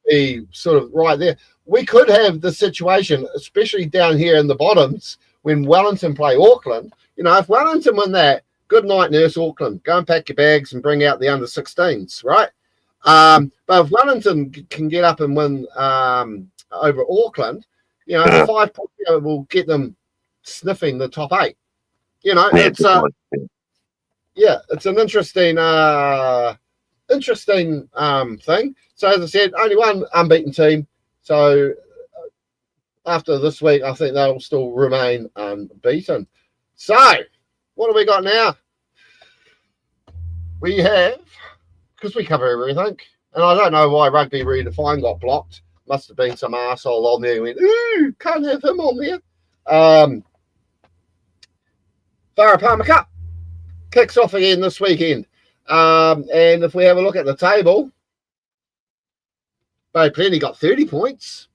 be sort of right there. We could have the situation, especially down here in the bottoms, when Wellington play Auckland. You know, if Wellington win that, good night, nurse Auckland. Go and pack your bags and bring out the under-16s, right? But if Wellington can get up and win over Auckland, you know, a 5 point will get them sniffing the top 8. You know, it's it's an interesting thing. So as I said, only one unbeaten team. So after this week, I think they'll still remain unbeaten. So what have we got now? We have, because we cover everything, and I don't know why Rugby Redefined got blocked. Must have been some arsehole on there who went, ooh, can't have him on there. Farah Palmer Cup kicks off again this weekend. And if we have a look at the table, Bay Plenty got 30 points.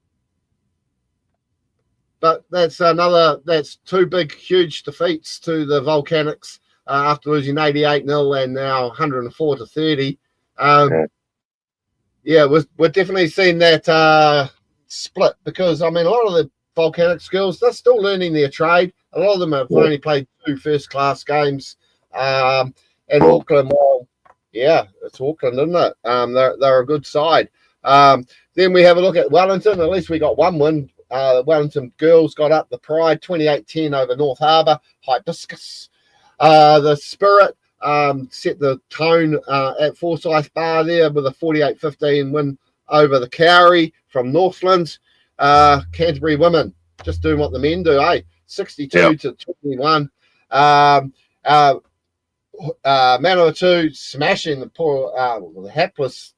But that's 2 big, huge defeats to the Volcanics after losing 88-0 and now 104-30. Yeah, we're definitely seeing that split because, I mean, a lot of the Volcanics girls, they're still learning their trade. A lot of them have only played 2 first-class games. And Auckland, well, yeah, it's Auckland, isn't it? They're a good side. Then we have a look at Wellington. At least we got one win. Wellington girls got up the Pride 28-10 over North Harbour. Hibiscus. The Spirit set the tone at Forsyth Bar there with a 48-15 win over the Cowrie from Northlands. Canterbury women just doing what the men do, 62-21. Manawatu smashing the poor, the hapless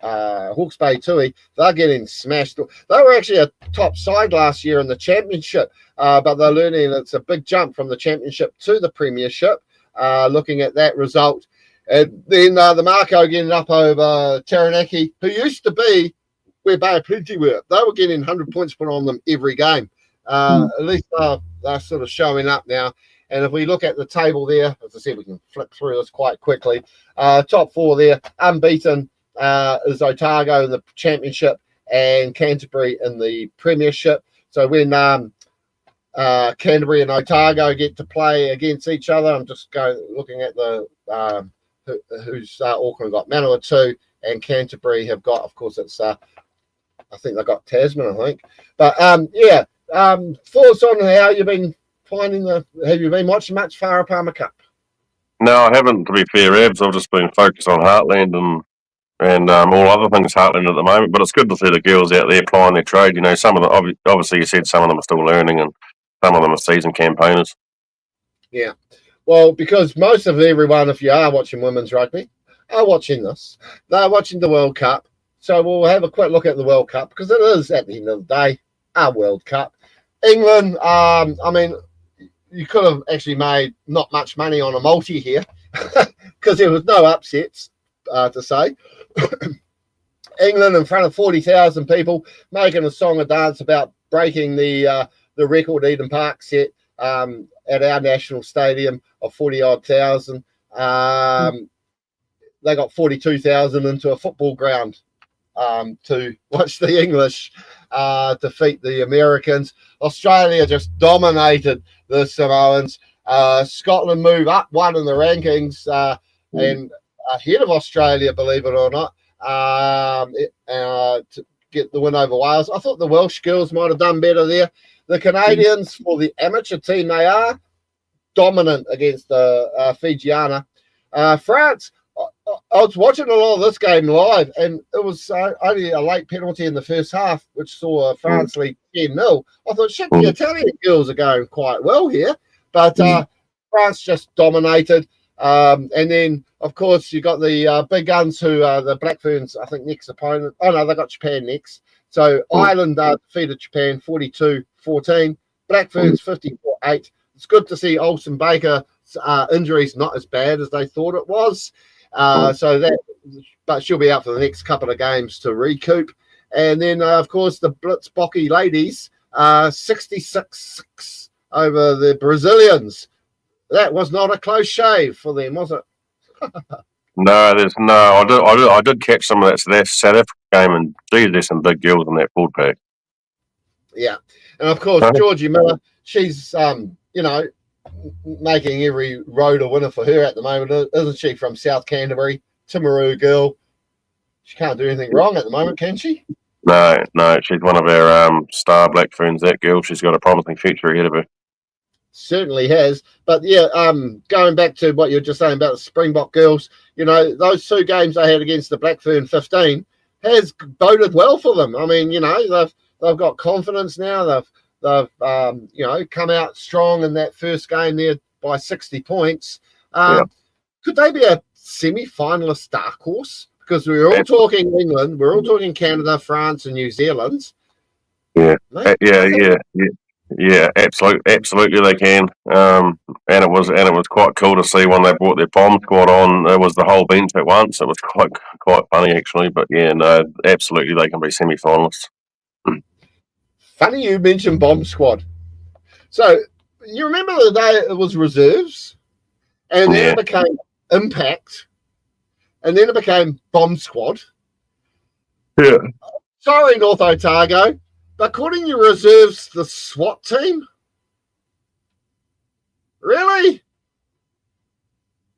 Hawke's Bay Tui. They're getting smashed. They were actually a top side last year in the championship, but they're learning it's a big jump from the championship to the premiership. Looking at that result, and then the Marco getting up over Taranaki, who used to be where Bay of Plenty were. They were getting 100 points put on them every game. At least they're sort of showing up now. And if we look at the table there, as I said, we can flip through this quite quickly. Top 4 there, unbeaten is Otago in the championship and Canterbury in the premiership. So when Canterbury and Otago get to play against each other, I'm just looking at the who's Auckland got. Manawatu and Canterbury have got, of course, it's I think they've got Tasman, I think. But thoughts on how you've been finding have you been watching much Farah Palmer Cup? No, I haven't, to be fair, Abs. I've just been focused on Heartland and all other things Heartland at the moment. But it's good to see the girls out there plying their trade. You know, some of them, obviously you said some of them are still learning and some of them are seasoned campaigners. Yeah. Well, because most of everyone, if you are watching women's rugby, are watching this. They're watching the World Cup. So we'll have a quick look at the World Cup because it is, at the end of the day, our World Cup. England, I mean, you could have actually made not much money on a multi here because there was no upsets to say. England in front of 40,000 people making a song and dance about breaking the record Eden Park set at our national stadium of 40-odd thousand. They got 42,000 into a football ground to watch the English defeat the Americans. Australia just dominated the Samoans. Scotland move up 1 in the rankings and ahead of Australia, believe it or not, to get the win over Wales. I thought the Welsh girls might have done better there. The Canadians, for the amateur team they are, dominant against the Fijiana. France, I was watching a lot of this game live, and it was only a late penalty in the first half, which saw France lead 10-0. I thought, shit, the Italian girls are going quite well here. But France just dominated. And then, of course, you got the big guns who are the Black Ferns, I think, next opponent. Oh, no, they got Japan next. So Ireland defeated Japan 42-14. Black Ferns 54-8. It's good to see Olsen Baker's injuries not as bad as they thought it was. But she'll be out for the next couple of games to recoup. And then, of course, the Blitzbocky ladies, 66-6 over the Brazilians. That was not a close shave for them, was it? No, I did catch some of that South game, and geez, there's some big girls in that forward pack. Yeah, and of course Georgie Miller, she's making every road a winner for her at the moment, isn't she? From South Canterbury, Timaru girl. She can't do anything wrong at the moment, can she? No, she's one of our star Black Ferns. That girl, she's got a promising future ahead of her. Certainly has. But yeah, going back to what you're just saying about the Springbok girls, those 2 games they had against the Blackfern 15 has boded well for them. I mean, they've got confidence now. They've come out strong in that first game there by 60 points. Could they be a semi-finalist dark horse? Because we're all talking England, we're all talking Canada, France, and New Zealand. Yeah, absolutely they can. And it was quite cool to see when they brought their bomb squad on. It was the whole bench at once. It was quite funny actually. But yeah, no, absolutely they can be semi-finalists. Funny you mentioned bomb squad. So you remember the day it was reserves, and then it became impact, and then it became bomb squad. Yeah. Sorry, North Otago, but calling your reserves the SWAT team? Really?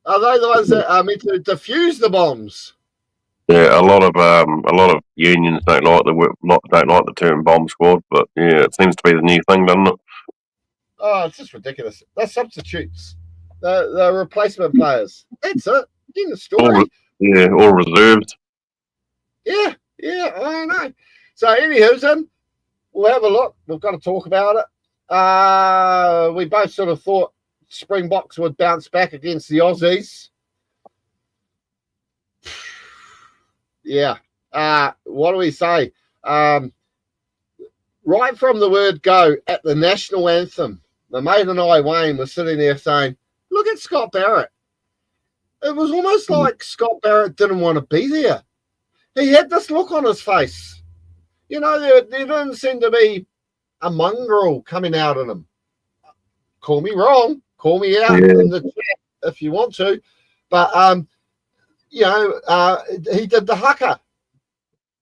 Are they the ones that are meant to defuse the bombs? Yeah, a lot of unions don't like the term bomb squad, but yeah, it seems to be the new thing, doesn't it? Oh, it's just ridiculous. They're substitutes. They're replacement players. That's it. In the story. All reserved. Yeah, I know. So, anywho, we'll have a look. We've got to talk about it. We both sort of thought Springboks would bounce back against the Aussies. Yeah. What do we say? Right from the word go at the national anthem, my mate and I, Wayne, was sitting there saying, look at Scott Barrett. It was almost like Scott Barrett didn't want to be there. He had this look on his face. There didn't seem to be a mongrel coming out of him. Call me wrong. Call me out in the chat if you want to. But, he did the haka.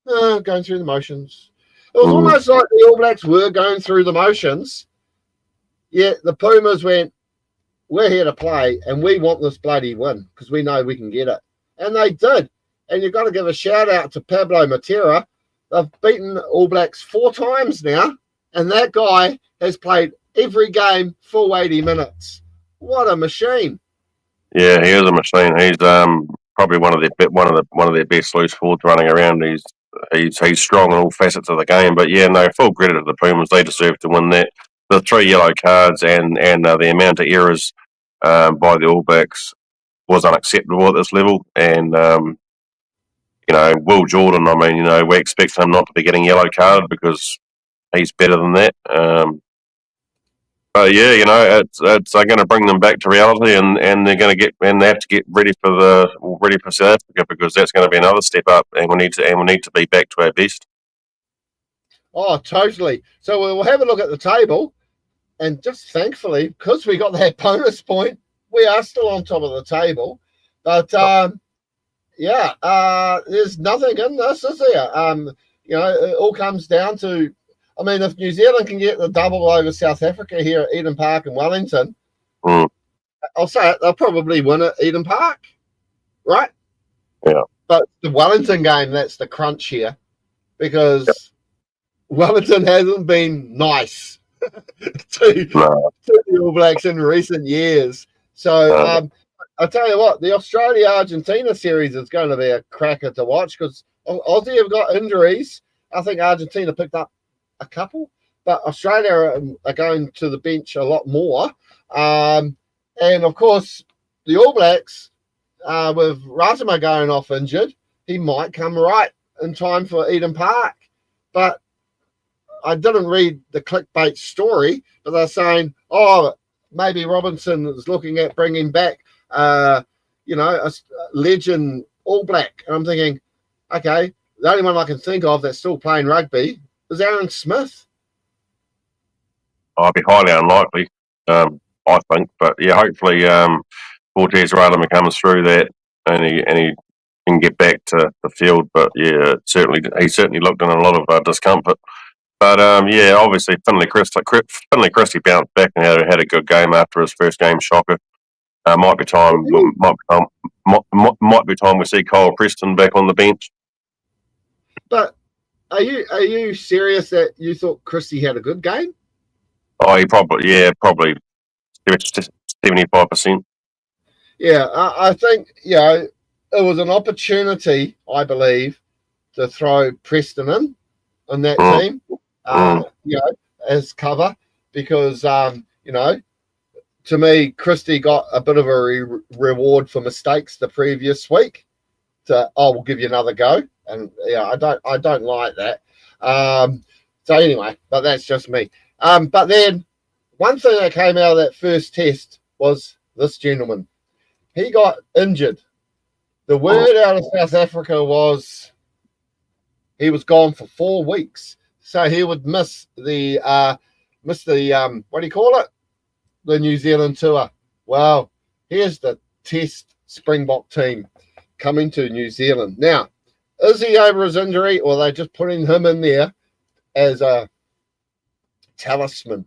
Going through the motions. It was almost like the All Blacks were going through the motions. Yet the Pumas went, we're here to play and we want this bloody win because we know we can get it. And they did. And you've got to give a shout out to Pablo Matera. They've beaten All Blacks 4 times now, and that guy has played every game full 80 minutes. What a machine! Yeah, he is a machine. He's probably one of their best loose forwards running around. He's strong in all facets of the game. But yeah, no, full credit to the Pumas. They deserve to win that. The 3 yellow cards and the amount of errors by the All Blacks was unacceptable at this level. And Will Jordan, I mean, we expect him not to be getting yellow carded because he's better than that. But yeah, it's they're going to bring them back to reality, and they're going to they have to get ready for South Africa because that's going to be another step up, and we need to be back to our best. Oh, totally. So we'll have a look at the table, and just thankfully, because we got that bonus point, we are still on top of the table. But there's nothing in this, is there? It all comes down to, I mean, if New Zealand can get the double over South Africa here at Eden Park in Wellington, I'll say it, they'll probably win at Eden Park, right? Yeah. But the Wellington game, that's the crunch here, because Wellington hasn't been nice to the All Blacks in recent years. So I'll tell you what, the Australia-Argentina series is going to be a cracker to watch because Aussie have got injuries. I think Argentina picked up a couple, but Australia are going to the bench a lot more. And, of course, the All Blacks, with Ratama going off injured, he might come right in time for Eden Park. But I didn't read the clickbait story, but they're saying, maybe Robinson is looking at bringing back, a legend All Black. And I'm thinking, okay, the only one I can think of that's still playing rugby is Aaron Smith. I'd be highly unlikely, I think. But yeah, hopefully Cortez Radama comes through that and he can get back to the field. But yeah, he certainly looked in a lot of discomfort. But yeah, obviously Finley Christie bounced back and had a good game after his first game shocker. Might be time we see Kyle Preston back on the bench. But are you serious that you thought Christie had a good game? Oh, he probably 75%. Yeah, I think it was an opportunity, I believe, to throw Preston in that team, as cover, because to me, Christie got a bit of a reward for mistakes the previous week. We'll give you another go, and I don't like that. So anyway, but that's just me. But then one thing that came out of that first test was this gentleman. He got injured. The word out of South Africa was he was gone for 4 weeks, so he would miss the what do you call it? The New Zealand tour. Well, here's the Test Springbok team coming to New Zealand. Now, is he over his injury, or are they just putting him in there as a talisman?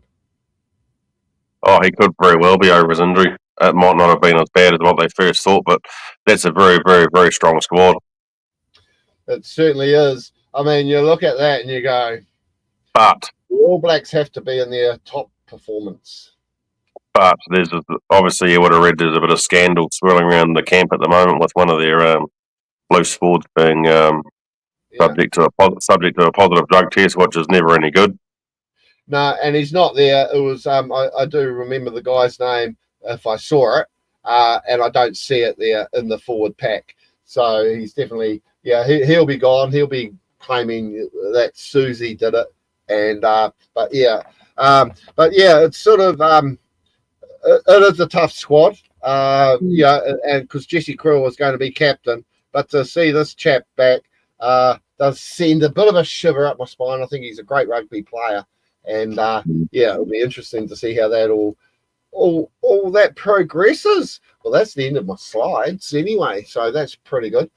Oh, he could very well be over his injury. It might not have been as bad as what they first thought, but that's a very, very, very strong squad. It certainly is. I mean, you look at that and you go, but the All Blacks have to be in their top performance. But obviously you would have read there's a bit of scandal swirling around the camp at the moment with one of their loose forwards being subject to a positive drug test, which is never any good. No, and he's not there. It was I do remember the guy's name if I saw it, and I don't see it there in the forward pack. So he's definitely he'll be gone. He'll be claiming that Susie did it, and it's sort of it is a tough squad, and because Jesse Krill was going to be captain, but to see this chap back does send a bit of a shiver up my spine. I think he's a great rugby player, and it'll be interesting to see how that all that progresses. Well, that's the end of my slides anyway, so that's pretty good.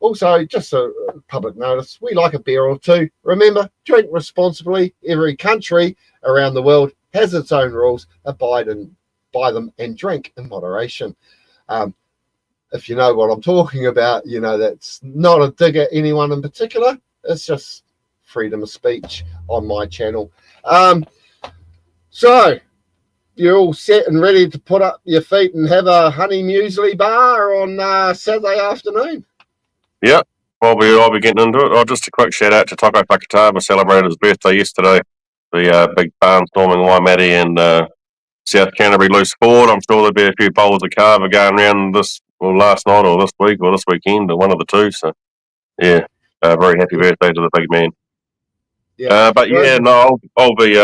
Also, just a public notice, we like a beer or two. Remember, drink responsibly. Every country around the world has its own rules. Abide by them and drink in moderation. If you know what I'm talking about, that's not a dig at anyone in particular. It's just freedom of speech on my channel. So you're all set and ready to put up your feet and have a honey muesli bar on Saturday afternoon? Yeah, I'll be getting into it. Oh, just a quick shout out to Taco Whakatava, celebrated his birthday yesterday. The big barnstorming Waimate and South Canterbury loose forward. I'm sure there'll be a few bowls of carver going around last night or this week or this weekend, or one of the two. So, yeah, very happy birthday to the big man. Yeah, I'll be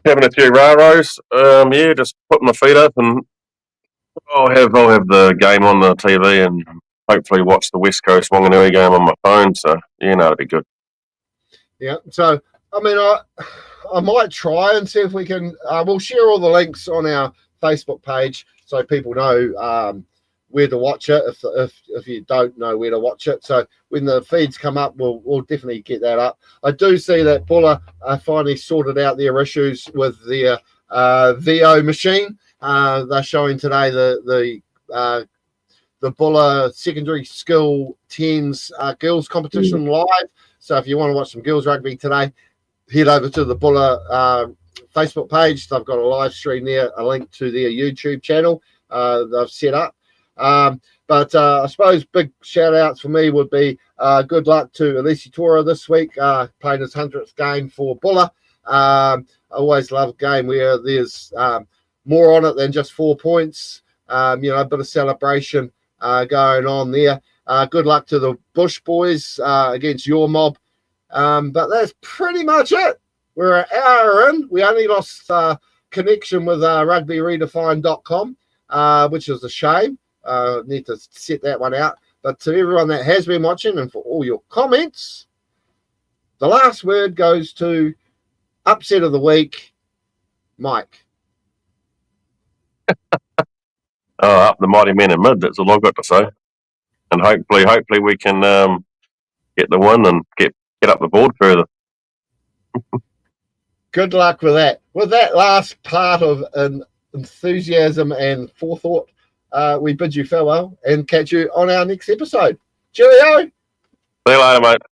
having a few raros. Just putting my feet up, and I'll have the game on the TV and hopefully watch the West Coast Wanganui game on my phone. So, it'll be good. Yeah, so I mean, I might try and see if we can. We'll share all the links on our Facebook page so people know where to watch it. If you don't know where to watch it, so when the feeds come up, we'll definitely get that up. I do see that Buller finally sorted out their issues with their VO machine. They're showing today the Buller Secondary Skill 10s girls competition live. So if you want to watch some girls rugby today, head over to the Buller Facebook page. They've got a live stream there, a link to their YouTube channel they've set up. But I suppose big shout outs for me would be good luck to Alessi Tora this week, playing his 100th game for Buller. I always love a game where there's more on it than just 4 points. A bit of celebration going on there. Good luck to the Bush boys against your mob. But that's pretty much it. We're an hour in. We only lost connection with rugbyredefined.com, which is a shame. Need to set that one out. But to everyone that has been watching and for all your comments, the last word goes to Upset of the Week, Mike. Up the mighty men in mid. That's all I've got to say. and hopefully we can get the win and get up the board further. Good luck with that. With that last part of enthusiasm and forethought, we bid you farewell and catch you on our next episode. Cheerio! See you later, mate.